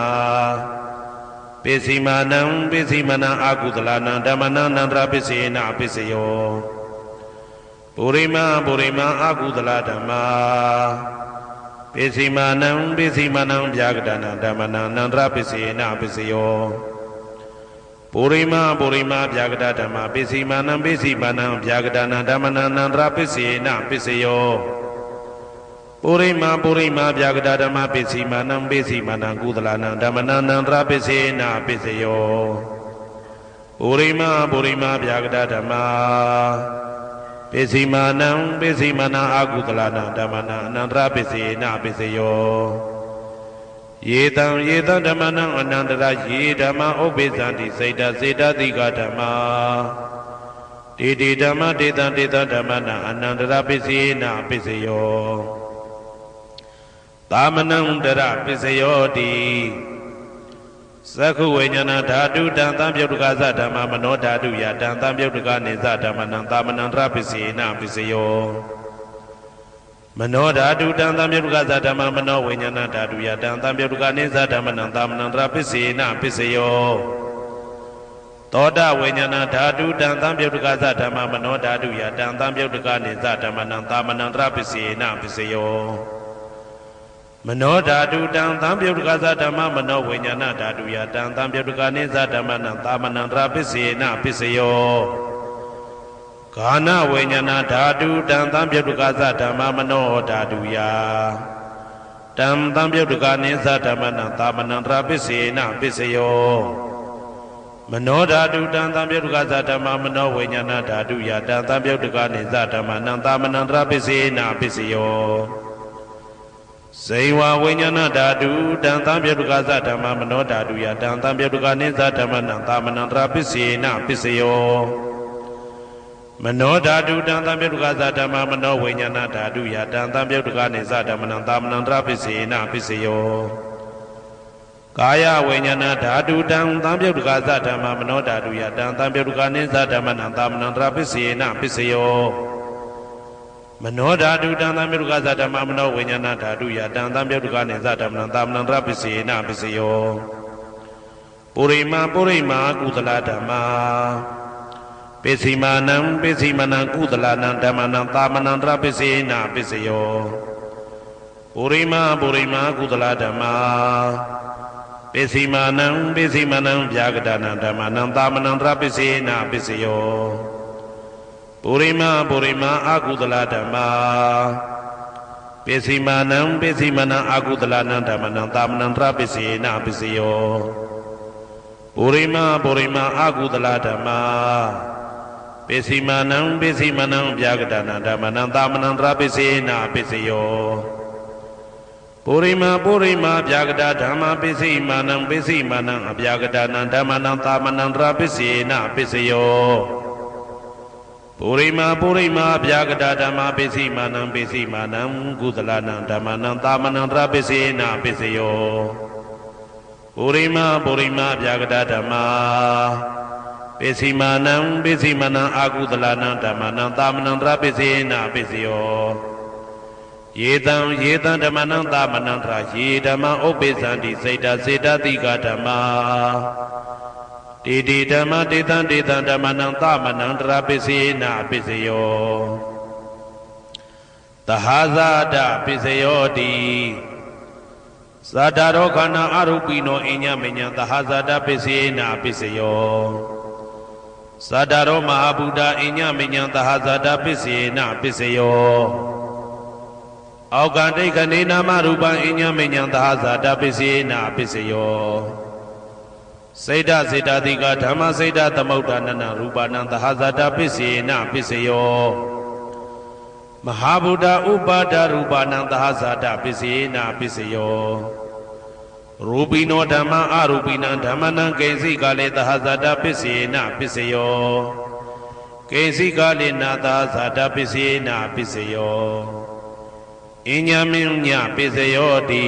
ပစ္စည်းမာနံပစ္စည်းမာနံအာကုသလနံဓမ္မနံအနန္တရပစ္စေနပစ္စယောပုရိမာပုရိမာအာကုသလဓမ္မပစ္စည်းမာနံပစ္စည်းမာနံဗျာကတနံဓမ္မနံအနန္တရပစ္စေနပစ္စယောပုရိမာပုရိမာဗျာကတဓမ္မပစ္စည်းမာနံပစ္စည်းမာနံဗျာကတနံဓမ္မနံအနန္တရပစ္စေနပစ္စယောပုရိမာပုရိမာဗျာကတဓမ္မပစ္စည်းမာနံပစ္စည်းမာနံကုသလနံဓမ္မနံအနန္တရပစ္စေနပစ္စယောပုရိမာပုရိမာဗျာကတဓမ္မပစ္စည်းမာနံပစ္စည်းမာနံအာကုသလနံဓမ္မနံအနန္တရပစ္စေနပစ္စယောယေတံယေတံဓမ္မနံအနန္တရယေဓမ္မဥပ္ပိသန္တိစေတစေတတိကဓမ္မတေတေဓမ္မတေတံတေတံဓမ္မနံအနန္တရပစ္စေနပစ္စယောသာမနံတရပစ္စယောတိသက္ခုဝိညာဏဓာတုတံသံပြုတ်တကသဓမ္မမနောဓာတုယတံသံပြုတ်တကနေသဓမ္မနံသာမနံတရပစ္စေနပစ္စယောမနောဓာတုတံသံပြုတ်တကသဓမ္မမနောဝိညာဏဓာတုယတံသံပြုတ်တကနေသဓမ္မနံသာမနံတရပစ္စေနပစ္စယောသောတဝိညာဏဓာတုတံသံပြုတ်တကသဓမ္မမနောဓာတုယတံသံပြုတ်တကနေသဓမ္မနံသာမနံတရပစ္စေနပစ္စယောမနောဓာတုတံသံပြုတ်တကသဓမ္မမနောဝိညာဏဓာတုယတံသံပြုတ်တကနေသဓမ္မနံသာမနံတရပစ္စေနပစ္စယောကာနဝိညာဏဓာတုတံသံပြုတ်တကသဓမ္မမနောဓာတုယတံသံပြုတ်တကနေသဓမ္မနံသာမနံတရပစ္စေနပစ္စယောမနောဓာတုတံသံပြုတ်တကသဓမ္မမနောဝိညာဏဓာတုယတံသံပြုတ်တကနေသဓမ္မနံသာမနံတရပစ္စေနပစ္စယောဇေဝဝိညာဏဓာတုတံသံပြုတ်တကသဓမ္မမနောဓာတုယတံသံပြုတ်တကနေသဓမ္မနံသာမနံတရပစ္စေနပစ္စယောမနောဓာတုတံသံပြုတ်တကသဓမ္မမနောဝိညာဏဓာတုယတံသံပြုတ်တကနေသဓမ္မနံသာမနံတရပစ္စေနပစ္စယောကာယဝိညာဏဓာတုတံသံပြုတ်တကသဓမ္မမနောဓာတုယတံသံပြုတ်တကနေသဓမ္မနံသာမနံတရပစ္စေနပစ္စယောမနောဓာတုတံသံပြုတ်တကသဓမ္မမနောဝိညာဏဓာတုယတံသံပြုတ်တကနေသဓမ္မနံသာမနံတရပစ္စေနပစ္စယော ပုရိမာကုသလဓမ္မာပိစိမာနံပိစိမနံကုသလနံဓမ္မနံသာမနံတရပိစေနာပိစယောပုရိမာကုသလဓမ္မာပိစိမာနံပိစိမနံဗျာဂဒနံဓမ္မနံသာမနံတရပိစေနာပိစယောပုရိမာအာကုသလဓမ္မာပိစိမာနံပိစိမနံအာကုသလနံဓမ္မနံသာမနံတရပိစေနာပိစယောပုရိမာအာကုသလဓမ္မာပိစိမာနံပိစိမနံဗျာဂဒနံဓမ္မနံသာမနံတရပိစေနာပိစယောပုရိမာဗျာဂဒဓမ္မပိစိမာနံအဗျာဂဒနံဓမ္မနံသာမနံတရပိစေနာပိစယောပုရိမာဗျာဂဒဓမ္မပိစိမာနံကုသလနံဓမ္မနံသာမနံတရပိစေနာပိစယောပုရိမာဗျာဂဒဓမ္မပိစိမာနံအာကုသလနံဓမ္မနံသာမနံတရပိစေနာပိစယောယေတံဓမ္မနံသာမနံတရယေဓမ္မဥပ္ပိသန္တိစေတတိကဓမ္မာတေဓမ္မတေတံဓမ္မနံသာမနံတရပိစေနာပိစယောသဟာဇာတပိစယောတိဇာတာရောခန္ဓာအရူပိနောအညမညံသဟာဇာတပိစေနာပိစယောဇာတာရောမဟာဗုဒ္ဓအညမညံသဟာဇာတပိစေနာပိစယောအောက်ကဒိဋ္ဌနေနာမရူပံအညမညံသဟာဇာတပိစေနာပိစယောစေတတိကဓမ္မစေတသမုဋ္ဌာနနရူပနံသဟာဇာတပိစေနာပိစယောမဟာဗုဒ္ဓဥပါဒရူပနံသဟာဇာတပိစေနာပိစယောရူပိနောဓမ္မအရူပိနံဓမ္မနံကိဉ္စိကလေသဟာဇာတပိစေနာပိစယောကိဉ္စိကလေနာသဟာဇာတပိစေနာပိစယောအညမညပိစယောတိ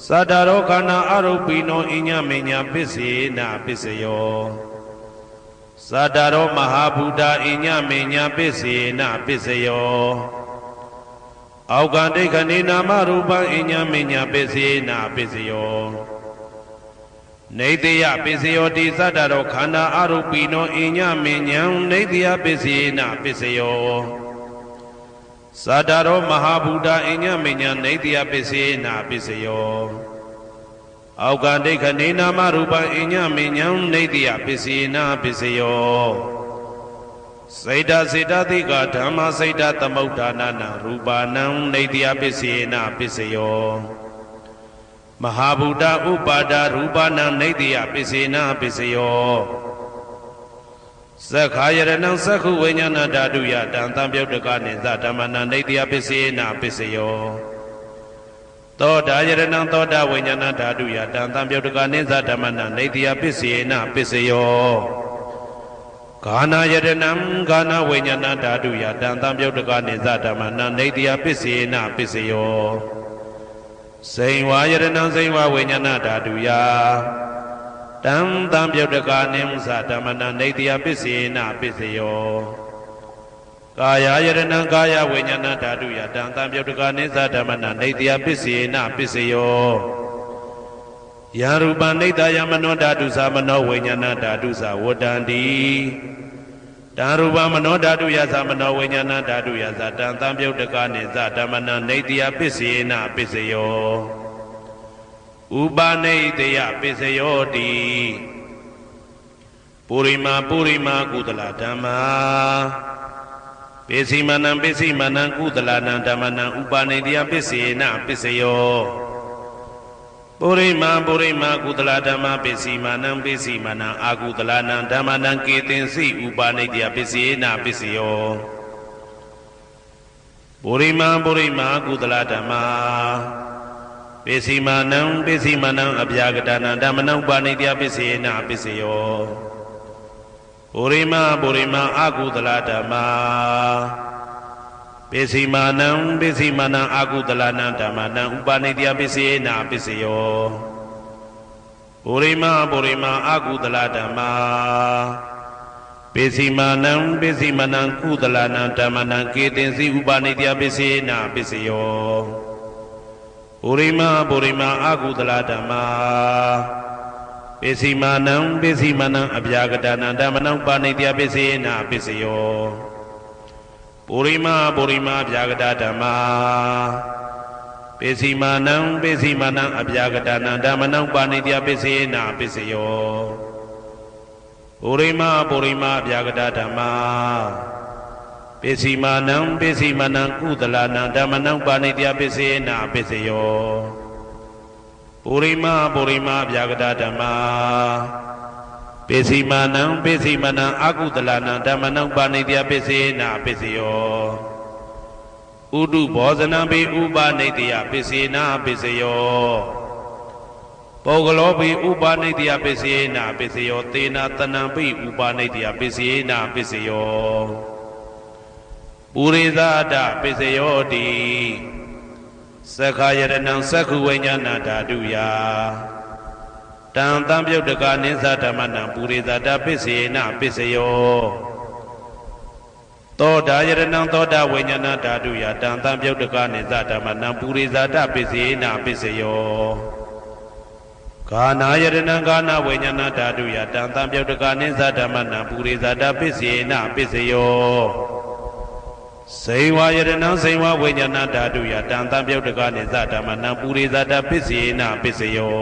သတ္တရောခန္ဓာအရူပိနောအညမညပိစေနာပိစယောသတ္တရောမဟာဗုဒ္ဓအညမညပိစေနာပိစယောအောက်ကဒိဋ္ဌနေနာမရူပံအညမညပိစေနာပိစယောနေတယပိစယောတိသတ္တရောခန္ဓာအရူပိနောအညမညံနေတယပိစေနာပိစယောသတ္တရောမဟာဗုဒ္ဓအညမညံနေတယပိစေနာပိစယောအောက်ကဒိဋ္ဌနေနာမရူပံအညမညံနေတယပိစေနာပိစယောစေတတိကဓမ္မစေတသမုဋ္ဌာနနာရူပနံနေတယပိစေနာပိစယောမဟာဗုဒ္ဓဥပါဒရူပနံနေတယပိစေနာပိစယောသက္ခာယရဏံသက္ခုဝိညာဏဓာတုယတံသံပြုတ်တကနိသဓမ္မနံနေတယပိစေနာပိစယောသောတာယရဏံသောတာဝိညာဏဓာတုယတံသံပြုတ်တကနိသဓမ္မနံနေတယပိစေနာပိစယောဂာနာယရဏံဂာနာဝိညာဏဓာတုယတံသံပြုတ်တကနိသဓမ္မနံနေတယပိစေနာပိစယောစိန်ဝါယရဏံစိန်ဝါဝိညာဏဓာတုယတံသံပြုတ်တကနိသဓမ္မနံနေတယပိစေနာပိစယောကာယယရဏံကာယဝိညာဏဓာတုယတံသံပြုတ်တကနိသဓမ္မနံနေတယပိစေနာပိစယောယံရူပနိတယမနောဓာတုသမနောဝိညာဏဓာတုသဝတ္တန္တိတံရူပမနောဓာတုယသမနောဝိညာဏဓာတုယသတံသံပြုတ်တကနိသဓမ္မနံနေတယပိစေနာပိစယောဥပနိတယပိစယောတိပုရိမာကုသလဓမ္မာပိစိမာနံကုသလနံဓမ္မနံဥပနိတယပိစေနာပိစယောပုရိမာကုသလဓမ္မပိစိမာနံအာကုသလနံဓမ္မနံကေတင်စီဥပနိတယပိစေနာပိစယောပုရိမာကုသလဓမ္မာပိစိမာနံအဗျာဂဒနံဓမ္မနံဥပနိတယပိစေနာပိစယောပုရိမာအာကုသလဓမ္မာပိစိမာနံအာကုသလနံဓမ္မနံဥပနိတယပိစေနာပိစယောပုရိမာအာကုသလဓမ္မာပိစိမာနံကုသလနံဓမ္မနံကေတင်စီဥပနိတယပိစေနာပိစယောပုရိမာအာကုသလဓမ္မာ ပိစီမာနံပိစီမနံအပြာကတနံဓမ္မနံပါဏိတယပိစေနာပိစယောပုရိမာပုရိမာအပြာကတဓမ္မာပိစီမာနံပိစီမနံအပြာကတနံဓမ္မနံပါဏိတယပိစေနာပိစယောပုရိမာပုရိမာအပြာကတဓမ္မာပိစီမာနံပိစီမနံကုသလနံဓမ္မနံပါဏိတယပိစေနာပိစယောပုရိမာပုရိမာအပြာကတဓမ္မာပိစီမာနံပိစီမနံအကုသလနံဓမ္မနံပါဏိတယပိစေနာပိစယောဥဒုဘောဇနံပိဥပနိတယပိစေနာပိစယောပုဂ္ဂလောပိဥပနိတယပိစေနာပိစယောသေနာတဏံပိဥပနိတယပိစေနာပိစယောပုရိသဒပိစယောတိသက္ခာယရဏံသက္ခုဝိညာဏဓာတုယတံတံပြုတ်တကနိသဓမ္မနံပုရိသဒပိစေနာပိစယောသောတာယရဏံသောတာဝိညာဏဓာတုယတံတံပြုတ်တကနိသဓမ္မနံပုရိသဒပိစေနာပိစယောကာနာယရဏံကာနာဝိညာဏဓာတုယတံတံပြုတ်တကနိသဓမ္မနံပုရိသဒပိစေနာပိစယောစေဝယရဏံစေဝဝိညာဏဓာတုယတံတံပြုတ်တကနိသဓမ္မနံပုရိသဒပိစေနာပိစယော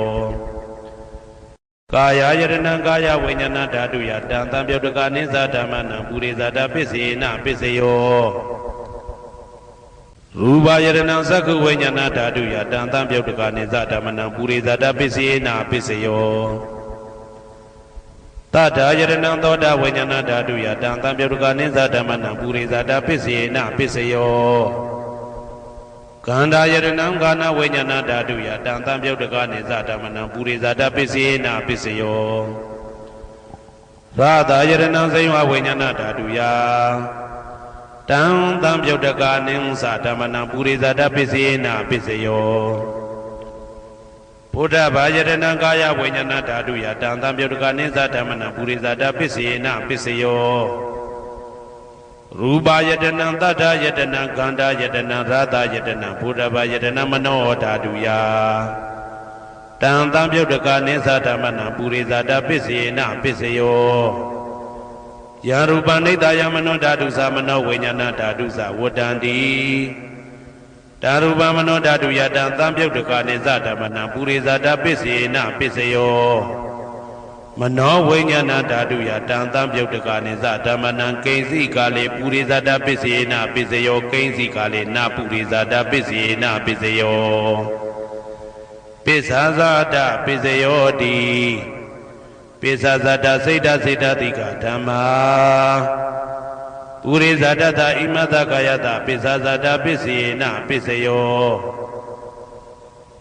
ကာယယရဏံကာယဝိညာဏဓာတုယတံတံပြုတ်တကနိသဓမ္မနံပုရိသဒပိစေနာပိစယောရူပယရဏံသက္ခုဝိညာဏဓာတုယတံတံပြုတ်တကနိသဓမ္မနံပုရိသဒပိစေနာပိစယောတထာယရဏံသောတာဝိညာဏဓာတုယတံတံပြုတ်တကနိသဓမ္မနံပုရိသဒပိစေနာပိစယောကန္တာယရဏံကာနဝိညာဏဓာတုယတံတံပြုတ်တကနိသဓမ္မနံပုရိသဒပိစေနာပိစယောရာသာယရဏံဇိဝဝိညာဏဓာတုယတံတံပြုတ်တကနိသဓမ္မနံပုရိသဒပိစေနာပိစယောဘုဒ္ဓဘာယရဏံကာယဝိညာဏဓာတုယတံတံပြုတ်တကနိသဓမ္မနံပုရိသဒပိစေနာပိစယောရူပယတနံတတ္ထယတနံခန္ဓာယတနံရာသယတနံဘုဒ္ဓဘာယတနံမနောဓာတုယတံတံပြုတ်တကနိသဓမ္မနံပုရိသဒပိစေနာပိစယောယရူပနိတယမနောဓာတုသမနောဝိညာဏဓာတုသဝတ္တန္တိဓာရူပမနောဓာတုယတံတံပြုတ်တကနိသဓမ္မနံပုရိသဒပိစေနာပိစယောမနောဝိညာဏဓာတုယတံတံပြုတ်တကနိသဓမ္မနံကိဉ္စီကာလေပုရိသဒပိစေနာပိစယောကိဉ္စီကာလေနာပုရိသဒပိစေနာပိစယောပိစ္ဆာဇာတပိစယောတိပိစ္ဆာဇာတစိတ်တစိတ်တတိကဓမ္မာပုရိသဒတဣမတကာယတပိစ္ဆာဇာတပိစေနာပိစယော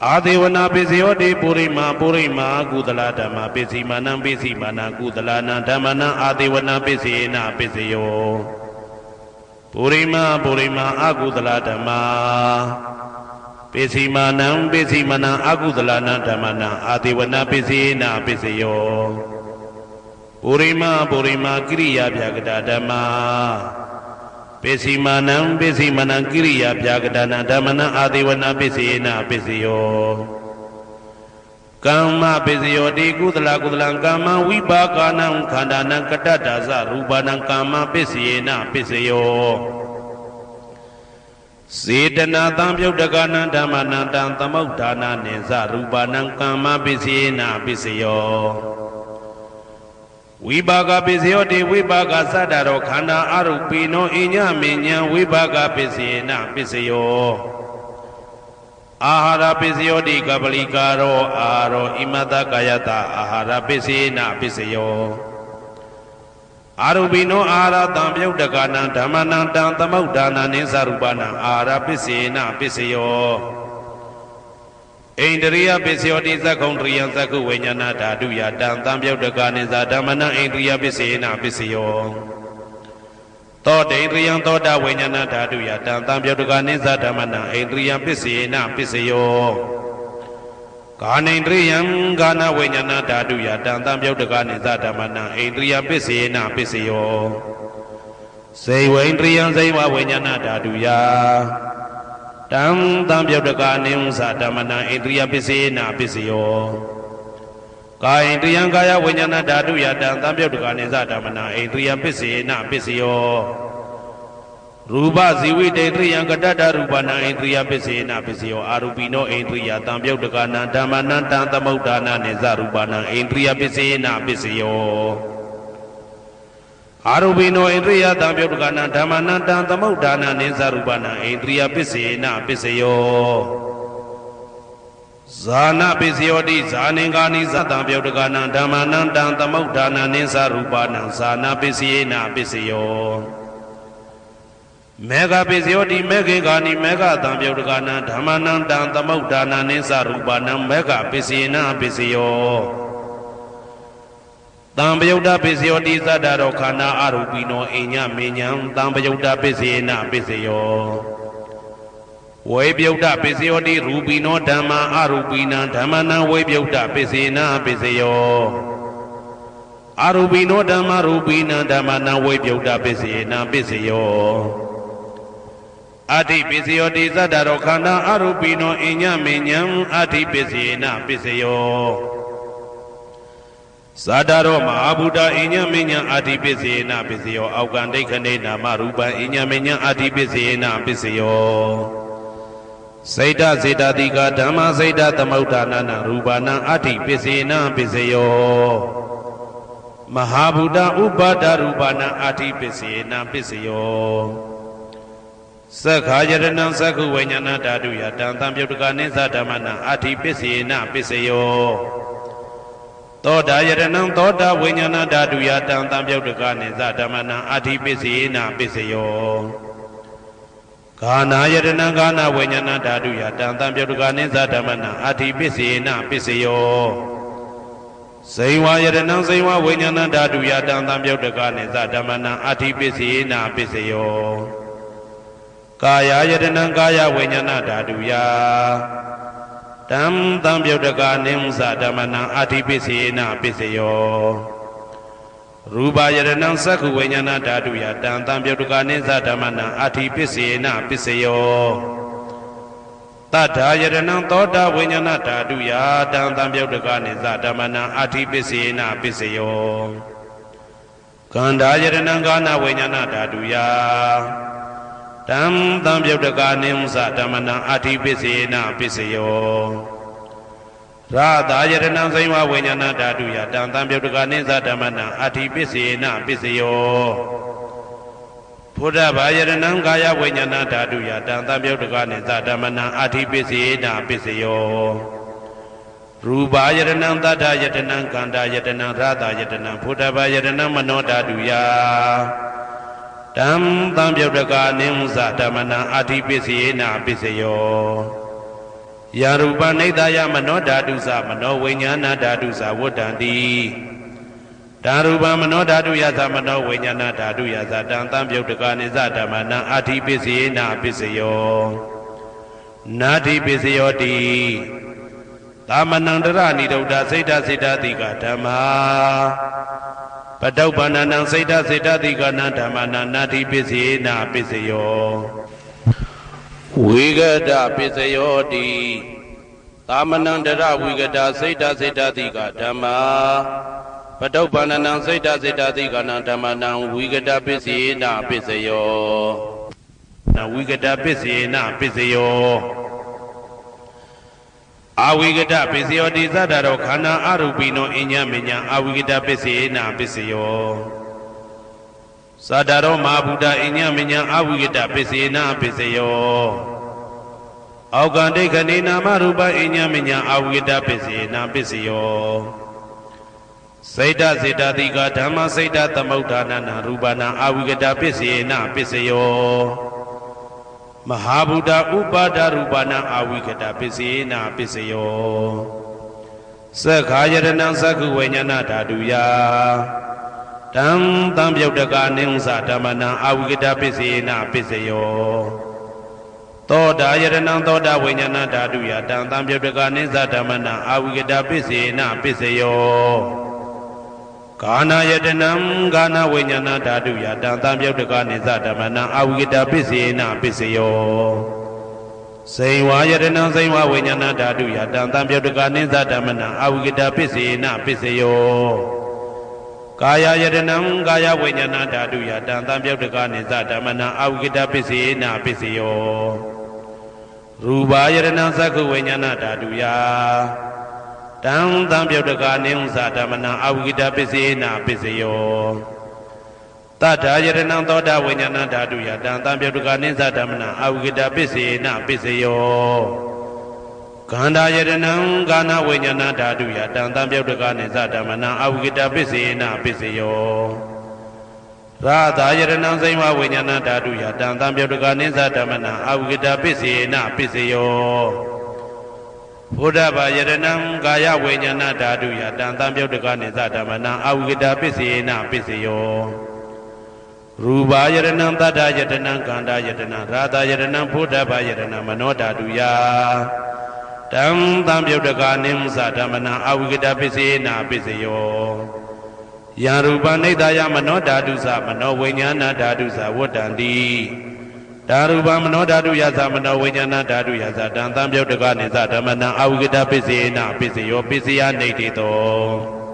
အာဒေဝနာပိစယောတိပုရိမာပုရိမာကုသလဓမ္မပိစီမာနံပိစီမာနံကုသလနံဓမ္မနံအာဒေဝနာပိစေနာပိစယောပုရိမာပုရိမာအကုသလဓမ္မပိစီမာနံပိစီမာနံအကုသလနံဓမ္မနံအာဒေဝနာပိစေနာပိစယောပုရိမာပုရိမာကိရိယာပြကတာဓမ္မပိစီမာနံပိစီမနံကိရိယာပြာကတနာဓမ္မနံအာဒေဝနာပိစေနာပိစယောကမ္မပိစယောတိကုသလကုသလံကမ္မဝိပါကနံခန္ဓာနံကတ္တဒါဇရူပနံကမ္မပိစေနာပိစယောစေတနာတံပြုတ်တကနံဓမ္မနံတံသမုဋ္ဌာနာနိသရူပနံကမ္မပိစေနာပိစယောဝိပါကပိစယောတိဝိပါကသတ္တရောခန္ဓာအရုပိနောအညမေညံဝိပါကပိစေနာပိစယောအာဟာရပိစယောတိကပလိကာရောအာရောဣမတကာယတအာဟာရပိစေနာပိစယောအာရုပိနောအာဟာရတံပြုတ်တကနံဓမ္မနံတံသမုဋ္ဌာနာနိသရူပနံအာဟာရပိစေနာပိစယောဣန္ဒရိယပိစယောတိသက္ခုံတရိယသက္ခုဝိညာဏဓာတုယတံတံပြုတ်တကနိသဓမ္မနံဣန္ဒရိယပိစေနာပိစယောသောတေန္ဒရိယသောတာဝိညာဏဓာတုယတံတံပြုတ်တကနိသဓမ္မနံဣန္ဒရိယပိစေနာပိစယောကာနိန္ဒရိယံကာနဝိညာဏဓာတုယတံတံပြုတ်တကနိသဓမ္မနံဣန္ဒရိယပိစေနာပိစယောစေဝိန္ဒရိယံစေဝဝိညာဏဓာတုယတံတံပြုတ်တကနိသဓမ္မနံဣန္ဒရိယပိစေနာပိစယော ကာယတယံကာယဝိညာဏဓာတုယတံသံပြုတ်တကနိသဓမ္မနာဣန္ဒြိယပစ္စေနပစ္စယောရူပဇီဝိတေတယံကတတရူပနာဣန္ဒြိယပစ္စေနပစ္စယောအာရူပိနောဣန္ဒြိယသံပြုတ်တကနာဓမ္မနံတံသမုဋ္ဌာနာနိသရူပနာဣန္ဒြိယပစ္စေနပစ္စယောအာရူပိနောဣန္ဒြိယသံပြုတ်တကနာဓမ္မနံတံသမုဋ္ဌာနာနိသရူပနာဣန္ဒြိယပစ္စေနပစ္စယောဇာနာပစ္စယောတိဇာနင်္ဂာနိသတံပြုတ်တကနာဓမ္မနံတံသမုဋ္ဌာနာနိသရူပနာဇာနာပစ္စယေနပစ္စယောမေဃပစ္စယောတိမေခေဂာနိမေဃတံပြုတ်တကနာဓမ္မနံတံသမုဋ္ဌာနာနိသရူပနာမေဃပစ္စယေနပစ္စယောတံပယုတ်တပစ္စယောတိသတ္တရောခန္ဓာအရူပိနောအိညမေညံတံပယုတ်တပစ္စယေနပစ္စယောဝေပြုတ်တပစ္စယောတိရူပိနောဓမ္မာအရူပိနံဓမ္မနံဝေပြုတ်တပစ္စေနပစ္စယောအရူပိနောဓမ္မာရူပိနံဓမ္မနံဝေပြုတ်တပစ္စေနပစ္စယောအဋ္ဌိပစ္စယောတိသတ္တရောခန္ဓာအရူပိနောအိညမေညံအဋ္ဌိပစ္စေနပစ္စယောဇာတရောမဟာဗုဒ္ဓအိညမေညံအဋ္ဌိပစ္စေနပစ္စယောအောက်ကံဒိဋ္ဌိနေနာမရူပံအိညမေညံအဋ္ဌိပစ္စေနပစ္စယောစေတစေတတိကဓမ္မစေတသမုဋ္ဌာနာရူပနာအဋ္ဌိပစ္စေနပစ္စယောမဟာဗုဒ္ဓဥပါဒရူပနာအဋ္ဌိပစ္စေနပစ္စယောသက္ခာယတနံသက္ခုဝိညာဏဓာတုယတံသံပြုတ်တကနိသဓမ္မနာအဋ္ဌိပစ္စေနပစ္စယောသောတာယတနံသောတာဝိညာဏဓာတုယတံသံပြုတ်တကနိသဓမ္မနာအဋ္ဌိပစ္စေနပစ္စယောဂာနာယတနံဂာနာဝိညာဏဓာတုယတံသံပြုတ်တကနိသဓမ္မနာအဋ္ဌိပစ္စေနပစ္စယောဇိဝယတနံဇိဝဝိညာဏဓာတုယတံသံပြုတ်တကနိသဓမ္မနာအဋ္ဌိပစ္စေနပစ္စယောကာယယတနံကာယဝိညာဏဓာတုယတံသံပြုတ်တကနိသဓမ္မနာအဋ္ဌိပစ္စေနပစ္စယောရူပယတနံသက္ခုဝိညာဏဓာတုယတံသံပြုတ်တကနိသဓမ္မနာအဋ္ဌိပစ္စေနပစ္စယောတတ္ထာယတနံသောတာဝိညာဏဓာတုယတံသံပြုတ်တကနိသဓမ္မနာအဋ္ဌိပစ္စေနပစ္စယောကန္ဓာယတနံကာနဝိညာဏဓာတုယတံသံပြုတ်တကနိသဓမ္မနာအဋ္ဌိပစ္စေနပစ္စယောရာသာယတနံဇိဝဝိညာဏဓာတုယတံသံပြုတ်တကနိသဓမ္မနာအဋ္ဌိပစ္စေနပစ္စယောဘုဒ္ဓဘာယတနံကာယဝိညာဏဓာတုယတံသံပြုတ်တကနိသဓမ္မနာအဋ္ဌိပစ္စေနပစ္စယောရူပယတနံသတ္တယတနံကန္တာယတနံရာသာယတနံဘုဒ္ဓဘာယတနံမနောဓာတုယတံသံပြုတ်တကနိသဓမ္မနာအဋ္ဌိပစ္စေနပစ္စယောယာရူပနိဒာယမနောဓာတုသမနောဝိညာဏဓာတုသဝတ္တံတိဓာရူပမနောဓာတုယသမနောဝိညာဏဓာတုယသတံသံပြုတ်တကနိသဓမ္မနာအဋ္ဌိပစ္စေနပစ္စယောနာတိပစ္စယောတိသမနန္တရဏိဒုဒ္ဓစိတ်တစိတ္တတိကဓမ္မာပတုပ္ပန္နံစိတ်တစိတ္တတိကနာဓမ္မနာနာတိပစ္စေနပစ္စယောဝိဂဒပစ္စယောတိသာမဏန္တရဝိဂဒစိတ်တစိတ္တတိကဓမ္မာပတုပ္ပန္နံစိတ်တစိတ္တတိကနာဓမ္မနံဝိဂဒပစ္စေနပစ္စယောနဝိဂဒပစ္စေနပစ္စယောအဝိဂဒပစ္စယောတိသတ္တရောခန္ဓာအရူပိနောအညမေညအဝိဂဒပစ္စေနပစ္စယောသတ္တရောမဟာဗုဒ္ဓအညမေညအဝိဂဒပစ္စေနပစ္စယောအောက်ကံဒိဋ္ဌိနေနာမရူပအညမေညအဝိဂဒပစ္စေနပစ္စယောစေတစေတတိကဓမ္မစေတသမုဋ္ဌာနာရူပနာအဝိဂဒပစ္စေနပစ္စယောမဟာဗုဒ္ဓဥပါဒရူပနာအဝိဂဒပစ္စေနပစ္စယောသက္ခာယတနံသက္ခုဝိညာဏဓာတုယတံသံပြုတ်တကနိသဓမ္မနာအဝိဂဒပစ္စေနပစ္စယောသောတာယတနံသောတာဝိညာဏဓာတုယတံသံပြုတ်တကနိသဓမ္မနာအဝိဂဒပစ္စေနပစ္စယောကာနာယတနံကာနာဝိညာဏဓာတုယတံသံပြုတ်တကနိသဓမ္မနာအဝိဂဒပစ္စေနပစ္စယော စိန်ဝါယတနံစိန်ဝါဝိညာဏဓာတုယတံတံပြုတ်တကနိသဓမ္မနံအဝိကတပစ္စေနပစ္စယောကာယယတနံကာယဝိညာဏဓာတုယတံတံပြုတ်တကနိသဓမ္မနံအဝိကတပစ္စေနပစ္စယောရူပါယတနံသက္ခဝိညာဏဓာတုယတံတံပြုတ်တကနိသဓမ္မနံအဝိကတပစ္စေနပစ္စယောတထာယတနံသောတာဝိညာဏဓာတုယတံတံပြုတ်တကနိသဓမ္မနံအဝိကတပစ္စေနပစ္စယောခန္ဓာယတနံကာဏဝိညာဏဓာတုယတံတံပြုတ်တကနိသဓမ္မနံအဝိကတပစ္စေနပစ္စယောရာသာယတနံစိမ္မာဝိညာဏဓာတုယတံတံပြုတ်တကနိသဓမ္မနံအဝိကတပစ္စေနပစ္စယောဘုဒ္ဓဘာယတနံကာယဝိညာဏဓာတုယတံတံပြုတ်တကနိသဓမ္မနံအဝိကတပစ္စေနပစ္စယောရူပါယတနံတတ္တယတနံကန္တာယတနံရာသာယတနံဘုဒ္ဓဘာယတနံမနောဓာတုယတံတံပြုတ်တကနိသဓမ္မနံအဝိကတပစ္စေနပစ္စယောယံရူပနိဒာယမနောဓာတုသမနောဝိညာဏဓာတုသဝတ္တံတိဓာရူပမနောဓာတုယသမနောဝိညာဏဓာတုယသတံတံပြုတ်တကနိသဓမ္မနံအဝိကတပစ္စေနပစ္စယောပစ္စယနေတိတော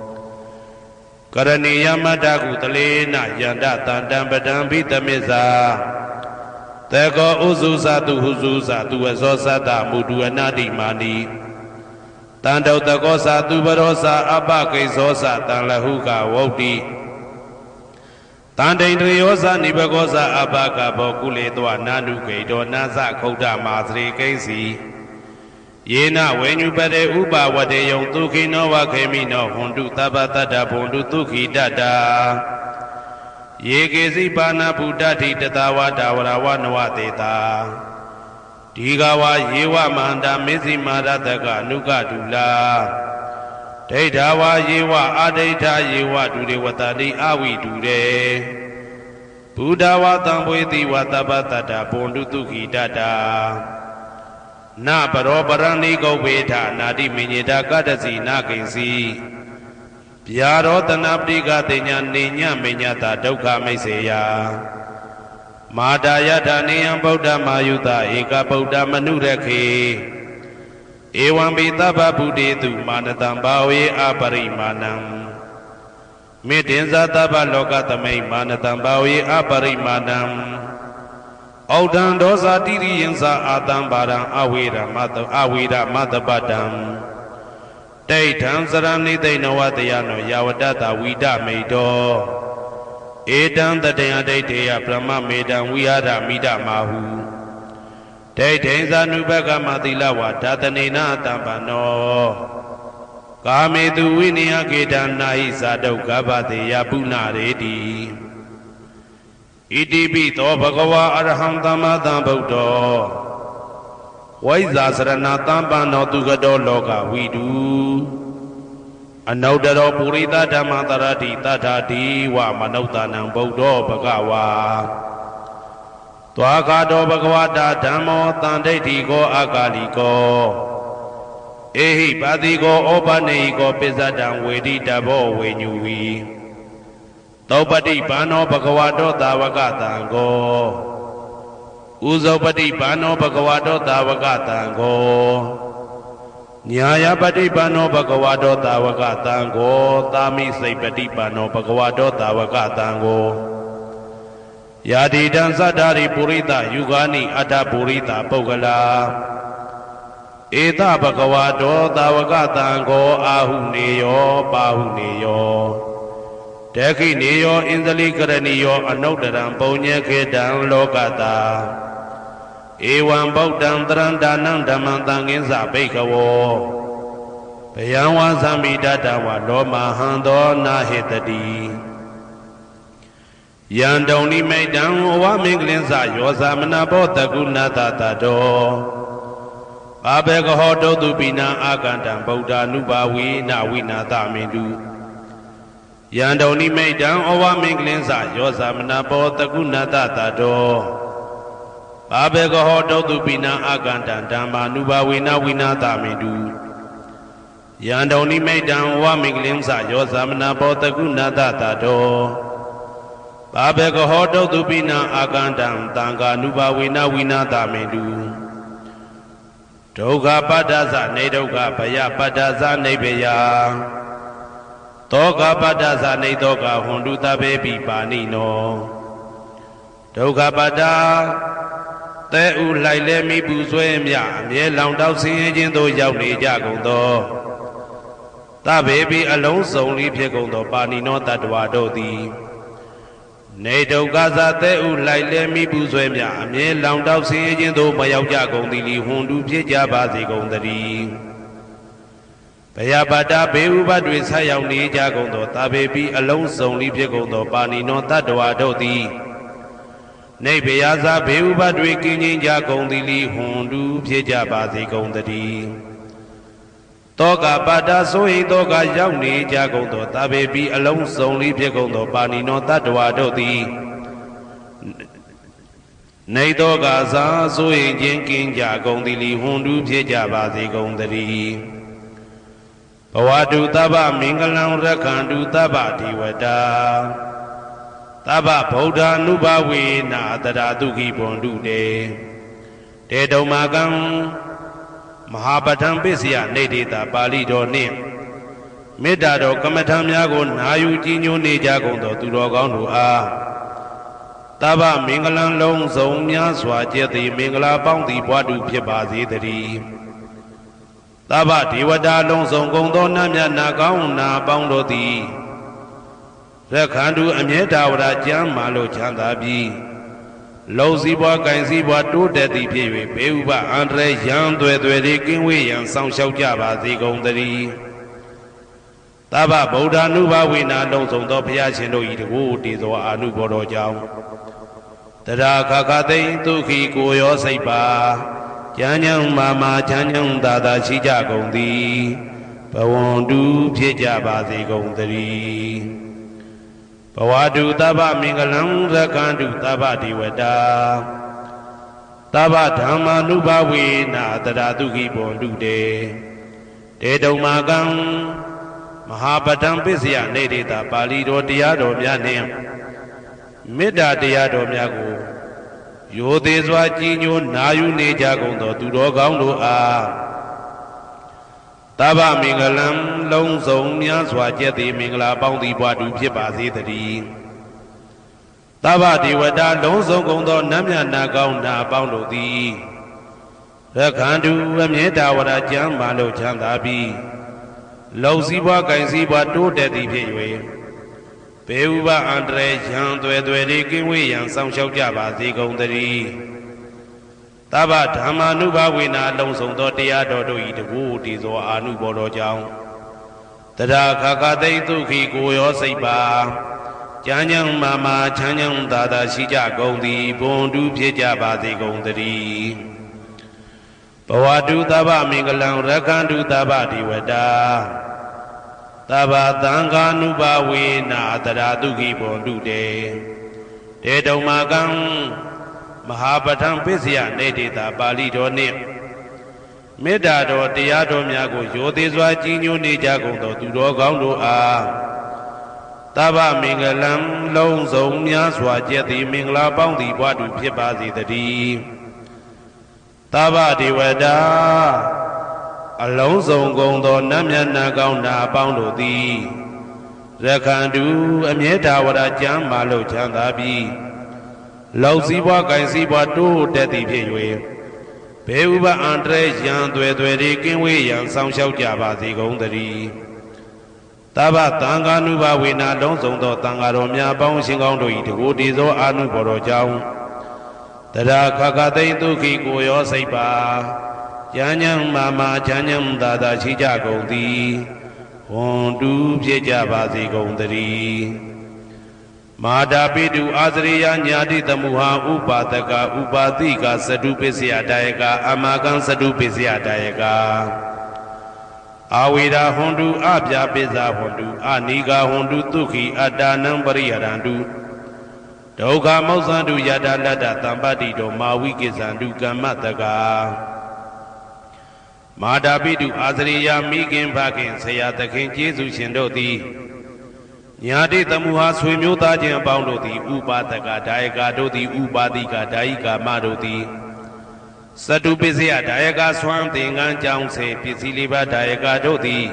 ကရဏီယမတ္တကုတလေနယန္တတံတံပတံဘိတမေဇာတေကောဥစုသတုဟုစုသတုဝဇောသတ္တမုတုအနာတိမာနိတံတောတကောသတုပရောသအပကိဇောသတံလဟုကဝုတ်တိတန်တိန်တယောသနိဘကောသအပကဘောကုလေတောနာနုဂိတောနာသခုဒ္ဓမာသရေကိစီယေနဝေညုပတေဥပဝတေယံဒုခိနောဝခေမိနောဟွန်တုသဗ္ဗတတ္တဘွန်တုဒုခိတတ္တာယေကေစီပါဏဗုဒ္ဓတိတတဝါဒဝရဝနဝတေတာဒီဃဝါယေဝမန္တာမေဇိမာရတကအနုကတုလာဒိဋ္ဌာဝါယေဝအာဒိဋ္ဌာယေဝဒုရေဝတတိအဝိတုရေဘုဒ္ဓဝါတံဘွေတိဝသဗ္ဗတတ္တဘွန်တုဒုခိတတ္တာနပရောပရဏိကောဝေထနာတိမိညေတာကတ္တစီနာကိဉ္စီဗျာရောတနာပတိကတိညာနေညမိညတာဒုက္ခမိတ်စေယမာတာယထာနေယံဗုဒ္ဓမာယုတဧကဗုဒ္ဓမနုရခေဧဝံပိသဗ္ဗဗုတေတုမာနတံဘာဝေအပရိမာဏံမေတ္တင်္ဇသဗ္ဗလောကသမိမာနတံဘာဝေအပရိမာဏံဩဒံဒောဇာတိရိယံသာအာတံဘာရံအဝေရမတပတံဒိဋ္ဌံစရဏိသိဏဝတယနောယာဝတ္တဝိဒမိတောဧတံတတယဒိဋ္ဌေယဗြဟ္မမေတံဝိဟာရမိဒမာဟုဒိဋ္ဌိဇာနုဘကမသီလဝါဓာတနေနတံပနောကာမေတုဝိနိယကေတံနာဟိဇာတုဂဗ္ဗတေယပုဏ္ဏရေတိဣတိပိသောဘဂဝါအရဟံသမ္မာသမ္ဗုဒ္ဓောဝိဇာစရဏသမ္ပန္နောသူကတောလောကဝိတုအနုတ္တရောပုရိသဓမ္မတရတိတထာတိဝမနုဿာနံဗုဒ္ဓောဘဂဝါသွားခါတောဘဂဝတာဓမ္မောတန်ဒိဋ္ဌိကောအကာလိကောဧဟိပါတိကောဩပနေဟိကောပိစ္ဆတံဝေတိတဘောဝေညူဝီသောပတိဘာနောဘဂဝတောသာဝကတံကောဥဇောပတိဘာနောဘဂဝတောသာဝကတံကောညာယပတိဘာနောဘဂဝတောသာဝကတံကောသာမိစိတ်ပတိဘာနောဘဂဝတောသာဝကတံကောယာတိတံသတ္တာရိပုရိသယုဂာနိအတ္တပုရိသပုဂ္ဂလာဧတဘဂဝတောသာဝကတံကောအာဟုနေယောပါဟုနေယောတေခိနေယောဣန္ဒလိကရဏီယောအနုတ္တရံပုံညေခေတံလောကတာဧဝံဗုဒ္ဓံတရံဒါနံဓမ္မံသံဃင်းစဘိက္ခဝောဘယံဝါသမိတတဝလောမဟံသောနာဟေတတိယံတုံနိမိတံဝမင်္ဂလင်းစယောသမနာဘောတကုဏတတတောဘာဘေကဟောတုတုပိနာအာကန္တံဗုဒ္ဓ ानु ဘာဝေနဝိနာသမင်တုယံတုံနိမိတံဩဝမင်္ဂလင်းစယောသမနာဘောတကုဏတတတောဘာဘေကဟောတုတုပိနာအာကန္တံဓမ္မာနုဘာဝေနဝိနာသမင်တုယံတုံနိမိတံဩဝမင်္ဂလင်းစယောသမနာဘောတကုဏတတတောဘာဘေကဟောတုတုပိနာအာကန္တံသံဃာနုဘာဝေနဝိနာသမင်တုဩ ဒုက္ခပတ္တသနေဒုက္ခဘယပတ္တသနေဘယသောကပတ္တသနေသောကဟွန်တုတဘေပိပါဏိနောဒုက္ခပတ္တသဲဥလိုက်လဲမိပူဆွဲမြအမြဲလောင်တောက်ဆင်းရဲခြင်းသို့ရောက်နေကြကုန်သောသဗ္ဗေပိအလုံးစုံဤဖြစ်ကုန်သောပါဏိနောတတ္တဝါတို့သည်နေဒုက္ခသသဲဥလိုက်လဲမိပူဆွဲမြအမြဲလောင်တောက်ဆင်းရဲခြင်းသို့မရောက်ကြကုန်သည်လီဟွန်တုဖြစ်ကြပါစေကုန်သတည်းဘယပါတာဘေဥပတွေဆက်ရောက်နေကြကုန်သောသဗ္ဗေပိအလုံးစုံဤဖြစ်ကုန်သောပါဏိနောတတ္တဝါတို့သည်နေဘယဇာဘေဥပတွေကင်းခြင်းကြကုန်သည်လီဟွန်တုဖြစ်ကြပါစေကုန်သတည်းတောကပါတာဆိုဟိတောကရောက်နေကြကုန်သောသဗ္ဗေပိအလုံးစုံဤဖြစ်ကုန်သောပါဏိနောတတ္တဝါတို့သည်နေတောကဇာဆိုဟိခြင်းကင်းကြကုန်သည်လီဟွန်တုဖြစ်ကြပါစေကုန်သတည်းဘဝတုသဗ္ဗမင်္ဂလံရက္ခန္တုသဗ္ဗဒေဝတာသဗ္ဗဗုဒ္ဓ ानु ဘဝေနာတရာတုခိဘွန်တုတေတေတုံမာကံမဟာပဋ္ဌံပစ္စယနေတေတာပါဠိတော်နှင့်မေတ္တာတော်ကမ္မထံများကိုနာယူကြည်ညိုနေကြကုန်သောသူတော်ကောင်းတို့အားသဗ္ဗမင်္ဂလံလုံးစုံများစွာကျက်သည်မင်္ဂလာပေါင်းသည်ဘွားတုဖြစ်ပါစေတည်းသဗ္ဗဒေဝတာလုံးစုံကုန်သောနတ်မြတ်နာကောင်းနာပေါင်းတို့သည်ရက္ခန္တုအမြဲတဝရကျမ်းမာလို့ချမ်းသာပြီးလုံစည်းပွားကင်စည်းပွားတိုးတက်သည်ဖြစ်၍ဘေဥပအန္တရာယ်ရန်သွဲသွဲတွေကင်းဝေးရန်ဆောင်ရှောက်ကြပါစေကုန်သတည်းသဗ္ဗဗုဒ္ဓ ानु ဘဝေနာလုံးစုံသောဘုရားရှင်တို့၏တကူတည်သောအာနုဘောတော်ကြောင့်တရာခခသိမ့်ဒုက္ခိကိုရောစိတ်ပါကျမ်းညံမာမာချမ်းညံသာသာရှိကြကုန်သည်ဘဝန္တုဖြစ်ကြပါစေကုန်သတည်းဘဝတုသဗ္ဗမင်္ဂလံရက္ခန္တုသဗ္ဗဒေဝတာသဗ္ဗဓမ္မာနုဘဝေနာတရာတုခိဘွန်တုတေတေတုံမာကံမဟာပဋ္ဌံပစ္စယနေတေတာပါဠိတော်တရားတော်များနှင့်မေတ္တာတရားတော်များကိုရိုသေစွာကြည်ညိုနာယူနေကြကုန်သောသူတော်ကောင်းတို့အားသဗ္ဗမင်္ဂလံလုံးစုံများစွာကျက်သည်မင်္ဂလာပေါင်းသည်ဘွားတုဖြစ်ပါစေတည်းသဗ္ဗဒေဝတာလုံးစုံကုန်သောနတ်မြတ်နာကောင်းနာပေါင်းတို့သည်ရက္ခန္တုအမြဲတဝရကျမ်းမာလို့ချမ်းသာပြီးလုံစည်းပွားကင်စည်းပွားတိုးတက်သည်ဖြစ်၍ဘေဥပအန္တရာယ်ရန်သွဲသွဲတွေကင်းဝေးရန်ဆောင်ရှောက်ကြပါစေကုန်သတည်းသဗ္ဗဓမ္မာနုဘဝေနာလုံးစုံသောတရားတော်တို့၏တကူတည်သောအာနုဘောတော်ကြောင့်တရာခခသိမ့်ဒုက္ခိကိုရောစိတ်ပါကျမ်းညံမာမာချမ်းညံသာသာရှိကြကုန်သည်ဘွန်တုဖြစ်ကြပါစေကုန်သတည်းဘဝတုသဗ္ဗမင်္ဂလံရက္ခန္တုသဗ္ဗဒေဝတာသဗ္ဗသံဃာနုဘဝေနာတရာတုခိဘွန်တုတေတေတုံမာကံမဟာပဋ္ဌံပစ္စယနေတေတာပါဠိတော်နှင့်မေတ္တာတော်တရားတော်များကိုရိုသေစွာကြည်ညိုနေကြကုန်သောသူတော်ကောင်းတို့အားသဗ္ဗမင်္ဂလံလုံးစုံများစွာကျက်သည်မင်္ဂလာပေါင်းသည်ဘွားတုဖြစ်ပါစေတည်းသဗ္ဗဒေဝတာအလုံးစုံကုန်သောနတ်မြတ်နာကောင်းနာပေါင်းတို့သည်ရက္ခန္တုအမြဲတဝရကျမ်းမာလို့ချမ်းသာပြီးလုံစည်းပွားကင်စည်းပွားတိုးတက်သည်ဖြစ်၍ဘေဥပအန္တရာယ်ရန်သွဲသွဲတွေကင်းဝေးရန်ဆောင်ရှောက်ကြပါစေကုန်သတည်းသဗ္ဗသံဃာနုဘဝေနာလုံးစုံသောသံဃာတော်များပေါင်းရှင်ကောင်းတို့၏တကူတည်သောအာနုဘော်တော်ကြောင့်တရာခခသိမ့်ဒုက္ခိကိုရောစိတ်ပါကျမ်းညံမာမာချမ်းညံသာသာရှိကြကုန်သည်ဟွန်တုဖြစ်ကြပါစေကုန်သတည်းမာတာပိတုအာသရိယညာတိတမုဟာဥပါဒကဥပါတိကသတုပစ္စယတယကအမကံသတုပစ္စယတယကအာဝေရာဟွန်တုအပြာပိဇာဟွန်တုအနိဂဟွန်တုသုခိအတ္တနံပရိယရန္တုဒုက္ခမောဇ္ဇန္တုယတလတ္တတံပတ္တိတောမာဝိကိဇန္တုကမ္မတကမာတာပိတုအာသရိယမိခင်ဖခင်ဆရာသခင်ကျေးဇူးရှင်တို့သည်ညာတိတမုဟာဆွေမျိုးသားချင်းအပေါင်းတို့သည်ဥပါဒကဒါယကတို့သည်ဥပါတိကဒါယိကာမတို့သည် စတုပစ္စယဒါယကဆွမ်းသင်္ကန်းကြောင်းစေပစ္စည်းလေးပါးဒါယကတို့သည်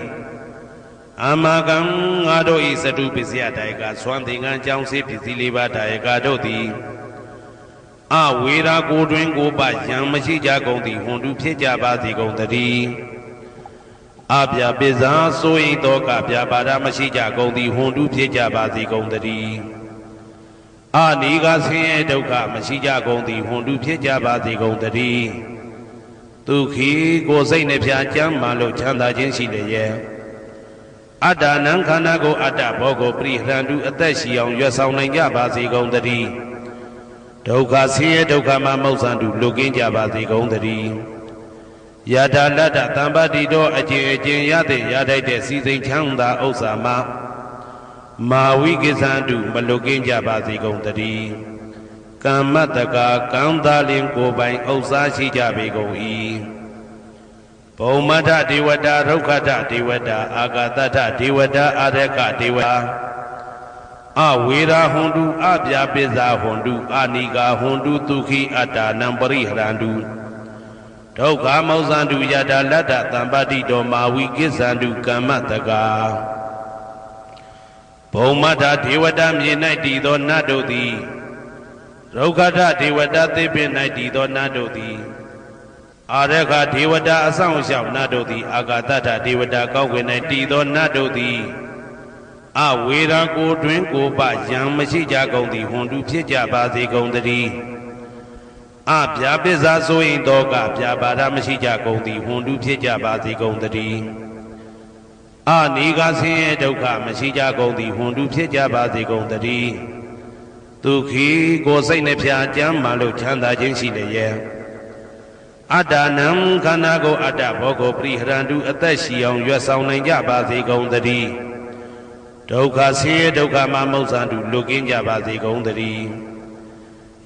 အာမကံငါတို့ဤစတုပစ္စယဒါယကဆွမ်းသင်္ကန်းကြောင်းစေပစ္စည်းလေးပါးဒါယကတို့သည်အဝေရာကိုတွင်ကိုပယံမရှိကြကုန်သည်ဟွန်တုဖြစ်ကြပါစေကုန်တည်းအပြာပိဇာဆိုရင်တော့ကပြာပါဒမရှိကြကုန်သည်ဟွန်တုဖြစ်ကြပါစေကုန်တည်းအနိကဆင်းရဲဒုက္ခမရှိကြကုန်သည်ဟွန်တုဖြစ်ကြပါစေကုန်တည်းဒုက္ခိကိုယ်စိတ်နှပြကျမ်းမာလို့ချမ်းသာခြင်းရှိလျက်အတ္တနံခန္ဓာကိုအတ္တဘောကိုပရိဟရန္တုအသက်ရှိအောင်ရွတ်ဆောင်နိုင်ကြပါစေကုန်တည်းဒုက္ခဆင်းရဲဒုက္ခမှာမௌဆန္တုလွတ်ကင်းကြပါစေကုန်တည်းယထာလတ္တသံပါတိတော်အကျင့်အကျင့်ရတဲ့ရထိုက်တဲ့စီစိန်ချမ်းသာဥစ္စာမှာမာဝိကိသန္တုမလွတ်ကင်းကြပါစေကုန်တည်းကမ္မတကာကံသာလင်ကိုယ်ပိုင်ဥစ္စာရှိကြပေကုန်၏ဘုံမထဒေဝတာဒုက္ခထဒေဝတာအာဂတထဒေဝတာအာရကဒေဝတာအဝေရာဟွန်တုအပြာပိဇာဟွန်တုအာနိကာဟွန်တုဒုက္ခိအတ္တနံပရိဟရန္တုဒုက္ခမောဇန္တုယတာလတ္တသံပါတိတော်မာဝိကိသန္တုကမ္မတကာဘုံမထဒေဝတာမြေ၌တည်သောနတ်တို့သည်ဒုက္ခထဒေဝတာသေပင်၌တည်သောနတ်တို့သည်အာရခဒေဝတာအဆောင်ရှောက်နတ်တို့သည်အာဂတထဒေဝတာကောင်းကင်၌တည်သောနတ်တို့သည်အဝေရာကိုတွင်ကိုပယံမရှိကြကုန်သည်ဟွန်တုဖြစ်ကြပါစေကုန်တည်းအပြာပိဇာဆိုရင်တော့ကပြာပါဒမရှိကြကုန်သည်ဟွန်တုဖြစ်ကြပါစေကုန်တည်းအနိကဆင်းရဲဒုက္ခမရှိကြကုန်သည်ဟွန်တုဖြစ်ကြပါစေကုန်တည်းဒုက္ခိကိုယ်စိတ်နှပြကျမ်းမာလို့ချမ်းသာခြင်းရှိလျက်အတ္တနံခန္ဓာကိုအတ္တဘောကိုပရိဟရန္တုအသက်ရှိအောင်ရွတ်ဆောင်နိုင်ကြပါစေကုန်တည်းဒုက္ခဆင်းရဲဒုက္ခမှာမௌဆန္တုလွတ်ကင်းကြပါစေကုန်တည်း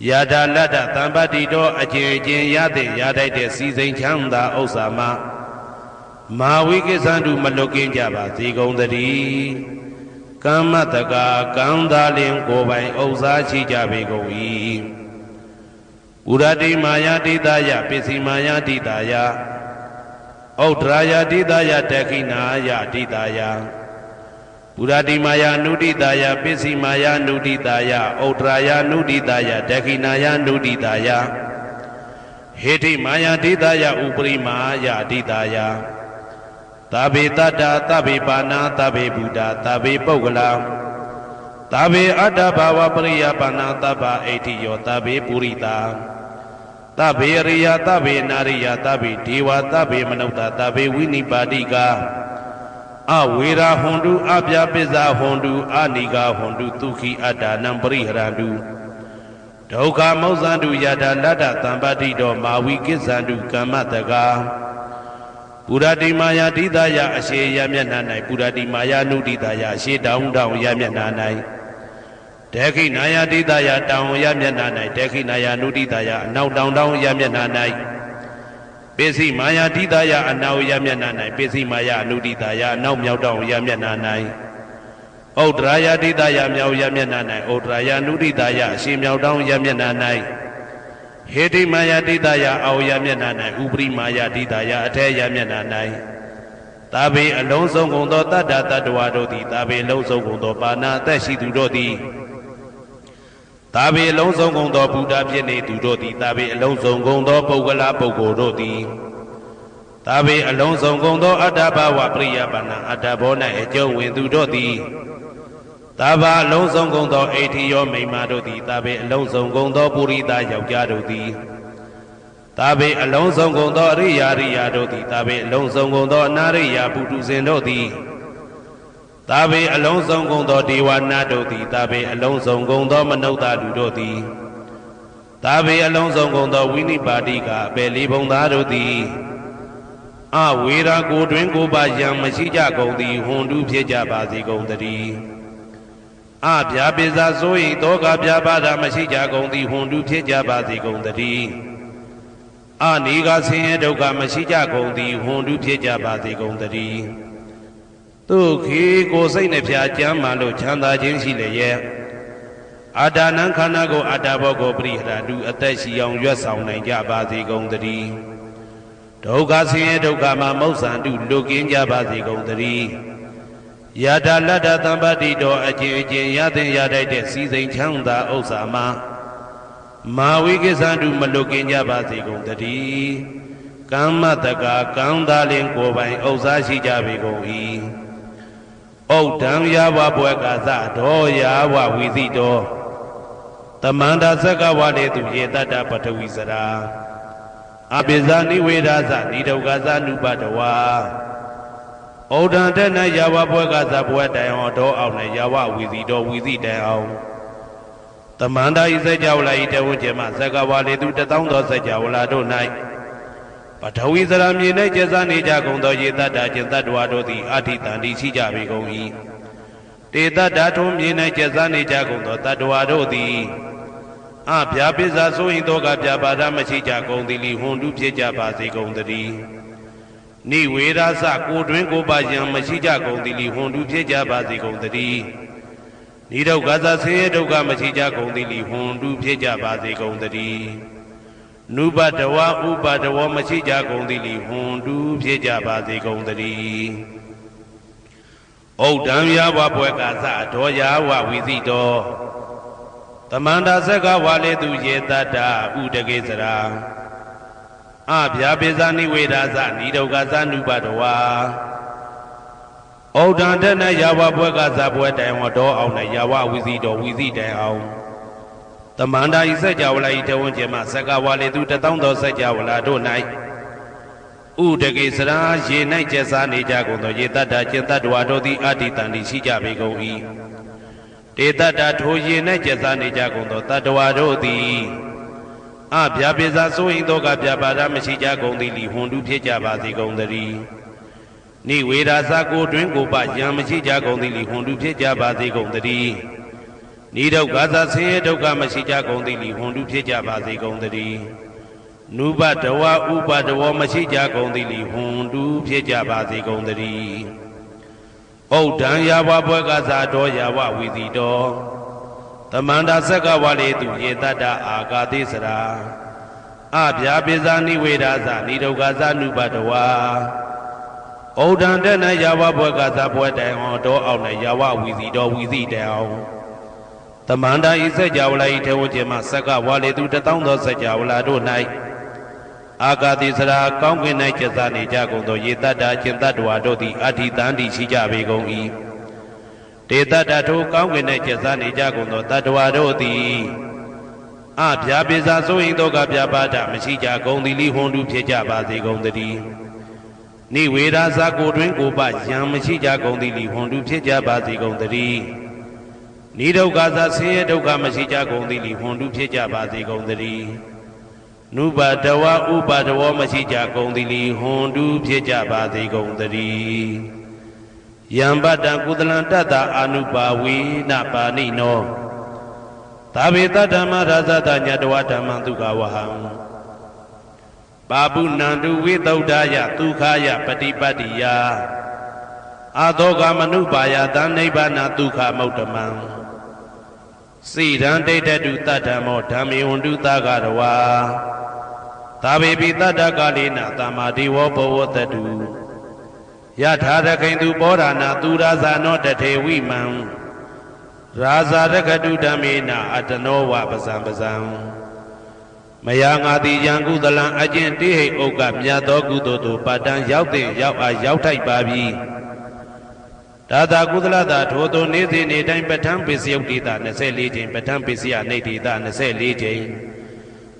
ယထာလတ္တသံပါတိတော်အကျင့်အကျင့်ရတဲ့ရထိုက်တဲ့စီစိန်ချမ်းသာဥစ္စာမှာမာဝိကိသန္တုမလွတ်ကင်းကြပါစေကုန်တည်းကမ္မတကာကံသာလင်ကိုယ်ပိုင်ဥစ္စာရှိကြပေကုန်၏ပုရတိမာယာတိတယပစ္စည်းမာယာတိတယဩဒရာယတိတယတခိနာယတိတယပုရတိမာယာနုတိတယပစ္စည်းမာယာနုတိတယဩဒရာယနုတိတယတခိနာယနုတိတယဟေတိမာယာတိတယဥပရိမာယတိတယသဗ္ဗေတတ္တသဗ္ဗေပါဏာသဗ္ဗေဘုဒ္ဓသဗ္ဗေပုဂ္ဂလာသဗ္ဗေအတ္တဘာဝပရိယပါဏာသဗ္ဗဣတိယောသဗ္ဗေပုရိတာသဗ္ဗေရိယသဗ္ဗေနာရိယသဗ္ဗေဒေဝသဗ္ဗေမနုဿသဗ္ဗေဝိနိပါတိကအဝေရာဟွန်တုအပြာပိဇာဟွန်တုအာနိကာဟွန်တုဒုက္ခိအတ္တနံပရိဟရန္တုဒုက္ခမောဇန္တုယထာလတ္တသံပါတိတော်မာဝိကိသန္တုကမ္မတကာပုရတိမာယာတိတယအရှိယမျက်နှာ၌ပုရတိမာယာနုတိတယအရှိတောင်တောင်ယမျက်နှာ၌တေခိနာယာတိတယတောင်ယမျက်နှာ၌တေခိနာယာနုတိတယအနောက်တောင်တောင်ယမျက်နှာ၌ပိစိမာယာတိတယအနောက်ယမျက်နှာ၌ပိစိမာယာနုတိတယအနောက်မြောက်တောင်ယမျက်နှာ၌ဩဒရာယာတိတယမြောက်ယမျက်နှာ၌ဩဒရာယာနုတိတယအရှိမြောက်တောင်ယမျက်နှာ၌ဟေတိမာယာတိတယအောယမျက်နှာ၌ဥပရိမာယာတိတယအထေယမျက်နှာ၌သာဘေအလုံးစုံကုန်သောတတ္တတ္တဝါတို့သည်သာဘေအလုံးစုံကုန်သောပါဏာအသက်ရှိသူတို့သည်သာဘေအလုံးစုံကုန်သောဘုဒ္ဓဖြစ်နေသူတို့သည်သာဘေအလုံးစုံကုန်သောပုဂ္ဂလပုဂ္ဂိုလ်တို့သည်သာဘေအလုံးစုံကုန်သောအတ္တဘာဝပရိယပါဏာအတ္တဘော၌အကျုံးဝင်သူတို့သည်သာဘာအလုံးစုံကုန်သောအိဋ္ဌိယောမိမ္မာတို့သည်သာဘေအလုံးစုံကုန်သောပုရိသယောက်ျားတို့သည်သာဘေအလုံးစုံကုန်သောအရိယာရိယာတို့သည်သာဘေအလုံးစုံကုန်သောအနာရိယာပုထုဇဉ်တို့သည်သာဘေအလုံးစုံကုန်သောဒေဝနာတို့သည်သာဘေအလုံးစုံကုန်သောမနုဿလူတို့သည်သာဘေအလုံးစုံကုန်သောဝိနိပါတိကအပေလေးဘုံသားတို့သည်အဝေရာကိုတွင်ကိုပါယံမရှိကြကုန်သည်ဟွန်တုဖြစ်ကြပါစေကုန်တည်းအပြာပိဇာဆိုရင်တောကပြာပါဒမရှိကြကုန်သည်ဟွန်တုဖြစ်ကြပါစေကုန်တည်းအနိကဆင်းရဲဒုက္ခမရှိကြကုန်သည်ဟွန်တုဖြစ်ကြပါစေကုန်တည်းဒုက္ခိကိုယ်စိတ်နှပြကျမ်းမာလို့ချမ်းသာခြင်းရှိလျက် အာဒါနံခန္ဓာကိုအာတာဘောကိုပရိဟရာတုအသက်ရှိအောင်ရွတ်ဆောင်နိုင်ကြပါစေကုန်သတည်းဒုက္ခဆင်းရဲဒုက္ခမှာမௌဆန္တုလွတ်ကင်းကြပါစေကုန်သတည်းယတာလတ္တသံပတိတော်အကျင့်အကျင့်ရသင်ရတတ်တဲ့စီစိန်ချမ်းသာဥစ္စာမှာမာဝိကိသန္တုမလွတ်ကင်းကြပါစေကုန်သတည်းကမ္မတကာကံသာလင်ကိုယ်ပိုင်ဥစ္စာရှိကြပေကုန်၏ဩဒံယာဝဘွယ်ကာသဒောယာဝဝီသိတောတမန္တာသက္ကဝလေသူယေတတ္တပထဝီစရာအပိဇာနိဝေဒာသနိဒုက္ခသနုပတဝါဩဒံတဲ့၌ယာဝဘွယ်ကာသဘွယ်တိုင်အောင်တော်အောင်နဲ့ယာဝဝီသိတောဝီသိတိုင်အောင်တမန္တာဤစัจ java လာဤတဝဉ္ဇေမသက္ကဝလေသူတသောသောစัจ java လာတို့၌ပထဝီစရာမြေ၌ကျဆနေကြကုန်သောယေတ္တကျင်တ္တဝါတို့သည်အဋ္ဌိတန္တိရှိကြပေကုန်၏တေတ္တထုံးမြေ၌ကျဆနေကြကုန်သောတတ္တဝါတို့သည်အဗျာပိဇာဆိုရင်တော့ကဗျာပါဒမရှိကြကုန်သည်လီဟွန်တုဖြစ်ကြပါစေကုန်သတည်းနိဝေရသကိုတွင်ကိုပါယံမရှိကြကုန်သည်လီဟွန်တုဖြစ်ကြပါစေကုန်သတည်းနိဒုက္ခသဆင်းရဲဒုက္ခမရှိကြကုန်သည်လီဟွန်တုဖြစ်ကြပါစေကုန်သတည်းနုပတဝဥပတဝမရှိကြကုန်သည်လီဟွန်တုဖြစ်ကြပါစေကုန်သတည်းဩဒံယာဝဘွယ်ကာသဒောယာဝဝီသိတောတမန္တာသက္ကဝါလေသူယေတတ္တဥဒကေစရာအဗျာပိဇာနိဝေဒာသနိဒုက္ခသနုပတဝါဩဒံတနယာဝဘွယ်ကာသဘွယ်တိုင်ဝတော်အောင်နဲ့ယာဝဝီသိတောဝီသိတိုင်အောင်တမန္တာဤစัจ java လာဤတဝဉ္ဇေမသက္ကဝါလေသူတသောသောစัจ java လာတို့၌ဥဒကေစရာရေ၌ကျက်စားနေကြကုန်သောယေတ္တကျင်တ္တဝါတို့သည်အဋ္ဌိတန္တိရှိကြပေကုန်၏တေတ္တထိုရေ၌ကျက်စားနေကြကုန်သောတတ္တဝါတို့သည်အဗျာပိဇာဆိုရင်တော့ကဗျာပါဒမရှိကြကုန်သည်လီဟွန်တုဖြစ်ကြပါစေကုန်သတည်းနိဝေဒာသကိုတွင်ကိုပယံမရှိကြကုန်သည်လီဟွန်တုဖြစ်ကြပါစေကုန်သတည်းနိဒုက္ခသဆင်းရဲဒုက္ခမရှိကြကုန်သည်လီဟွန်တုဖြစ်ကြပါစေကုန်သတည်းနုပတဝဥပတဝမရှိကြကုန်သည်လီဟွန်တုဖြစ်ကြပါစေကုန်သတည်းဩဒံယာဝဘွယ်ကာသဒောယာဝဝီသိတောတမန္တာသက္ကဝါလေသူယေတတ္တအာဂါတိစရာအဗျာပိဇာနိဝေဒာသနိဒုက္ခသနုပတဝါဩဒံတဲ့၌ယာဝဘွယ်ကာသဘွယ်တိုင်အောင်တော်အောင်နဲ့ယာဝဝီသိတောဝီသိတိုင်အောင်တမန္တာဤစัจ java လာဤထေဝဉ္ဇေမသက္ကဝါလေသူတသောသောစัจ java လာတို့၌အာဂါတိစရာကောင်းကင်၌ကျက်စားနေကြကုန်သောယေတ္တကျင်တ္တဝါတို့သည်အဋ္ဌိတန္တိရှိကြပေကုန်၏တေတ္တထိုကောင်းကင်၌ကျက်စားနေကြကုန်သောတတ္တဝါတို့သည်အဗျာပိဇာဆိုရင်တော့ကဗျာပါဒမရှိကြကုန်သည်လီဟွန်တုဖြစ်ကြပါစေကုန်သတည်းနိဝေဒာသကိုတွင်ကိုပယံမရှိကြကုန်သည်လီဟွန်တုဖြစ်ကြပါစေကုန်သတည်းနိဒုက္ခသဆင်းရဲဒုက္ခမရှိကြကုန်သည်လီဟွန်တုဖြစ်ကြပါစေကုန်သတည်းနုပတဝဥပတဝမရှိကြကုန်သည်လီဟွန်တုဖြစ်ကြပါစေကုန်သတည်းယံပတ္တကုသလံတတ္တအာနုပါဝေနပါဏိနောသာဝေတဓမ္မရာဇတညတဝဓမ္မံဒုက္ခဝဟံပါပုဏ္ဏတုဝိသုဒ္ဓယဒုက္ခယပฏิပတ္တိယအာသောကမနုပါယသနိဗ္ဗာနဒုက္ခမௌတ္တမံစိရံဒိဋ္ဌတုတတ္တမောဓမ္မေဝန္တုသဂရဝါသာဝေပိတတ္တကာလေနသမ္မာဒေဝဘဝတတုယထာရခိန်သူပောဓာနာသူရာဇာနောတထေဝိမံရာဇာရခတုဓမ္မေနအတနောဝပဇံပဇံမယငါတိယံကုသလံအကျင့်တိဟိဥက္ကမြတ်သောကုသိုလ်တို့ပါတံရောက်တဲ့ရောက်အားရောက်ထိုက်ပါပြီဒါသာကုသလတာထိုသို့နေ့စဉ်နေ့တိုင်းပဋ္ဌာန်းပိစယုတ်တိတာ24ချိန်ပဋ္ဌာန်းပိစယနေတိတာ24ချိန်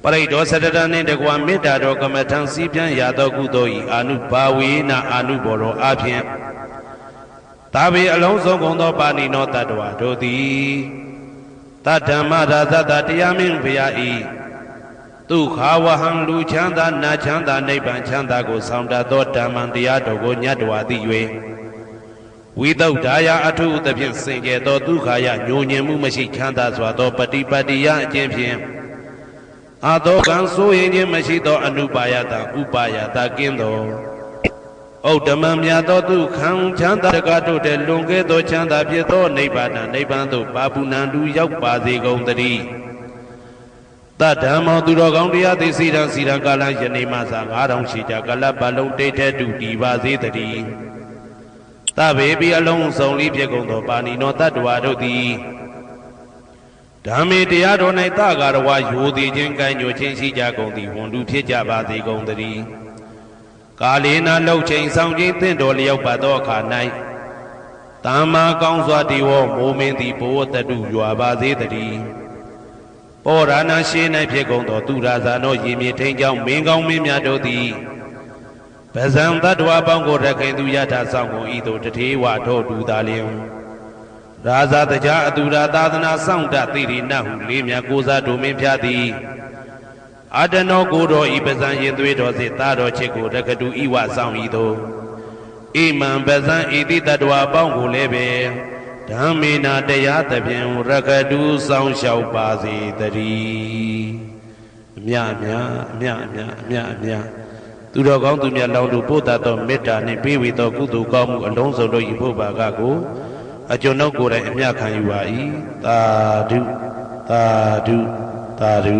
ပရိဒောသတ္တနှင့်တကွာမေတ္တာတော်ကမ္မထံစီးပြန်ရသောကုသိုလ်ဤအာနုဘာဝေနအာနုဘောရောအဖြင့်သာဝေအလုံးစုံကုန်သောပါဏိနောတတ္တဝါတို့သည်တတ္ဓမ္မရာဇတတရားမင်းဘုရားဤဒုက္ခဝဟံလူချမ်းသာနာချမ်းသာနိဗ္ဗာန်ချမ်းသာကိုဆောင်တတ်သောဓမ္မံတရားတော်ကိုညတ်တော်သိ၍ဝိသုဒ္ဓါယအထုသဖြင့်စင်ကြယ်သောဒုက္ခယညိုညင်မှုမရှိချမ်းသာစွာသောပฏิပတ္တိယအကျင့်ဖြင့်အာသောကံဆိုရင်ခြင်းမရှိသောအနုပါယတဥပါယတကင်းသော ဩဓမ္မမြတ်သောသူခံချမ်းသာတကားတို့တဲ့လွန်ကဲသောချမ်းသာဖြစ်သောနိဗ္ဗာန်နိဗ္ဗာန်သို့ပါပုဏ္ဏတူရောက်ပါစေကုန်သတည်းတဓမ္မောသူတော်ကောင်းတရားသိစီရန်စီရန်ကာလယနေ့မှစ9000ရှိကြကလပ်ပတ်လုံးတိတ်တဲ့တူတည်ပါစေတည်းတဘေဘီအလုံးစုံလေးဖြစ်ကုန်သောပါဏိနောတတ္တဝါတို့သည်ဓမ္မေတရားတော်၌တကာရဝယိုသည်ခြင်းကံညိုခြင်းရှိကြကုန်သည်ဝန်တူဖြစ်ကြပါစေကုန်သတည်းကာလေနာလှုပ်ချိန်ဆောင်ခြင်းသင့်တော်လျောက်ပါသောအခါ၌တမ္မာကောင်းစွာတည်ဝမိုးမင်းသည်ဘိုးတတုရွာပါစေတည်းပောရဏရှိ၌ဖြစ်ကုန်သောသူရာဇာနောရေမြေထိန်ကြောင့်မင်းကောင်းမင်းများတို့သည်ပဇံတတ္တဝါပေါင်းကိုရခင်သူယထာဆောင်ကုန်ဤသို့တထေဝထို့တူသာလျင်ရာဇာတကြားအတူရာသာသနာဆောင်တသိရိနဟုလေးမြတ်ကိုစားတို့မင်းဖျားသည်အတနောကိုတော်ဤပဇံရင်သွေးတော်စေသားတော်ချစ်ကိုရကတူဤဝဆောင်ဤသို့ဣမံပဇံဤတိတတ္တဝါပေါင်းကိုလည်းပဲဓမ္မေနာတရားသဖြင့်ရကတူဆောင်လျှောက်ပါစေတည်းအမြအမြအမြအမြအမြအမြသူတော်ကောင်းသူမြတ်လောင်းတို့ပို့တတ်သောမေတ္တာနှင့်ပေးဝေသောကုသိုလ်ကောင်းမှုအလုံးစုံတို့၏ဖို့ပါကကိုအကျွန်ုပ်ကိုယ်တိုင်အမြခံယူပါ၏သာဓုသာဓုသာဓု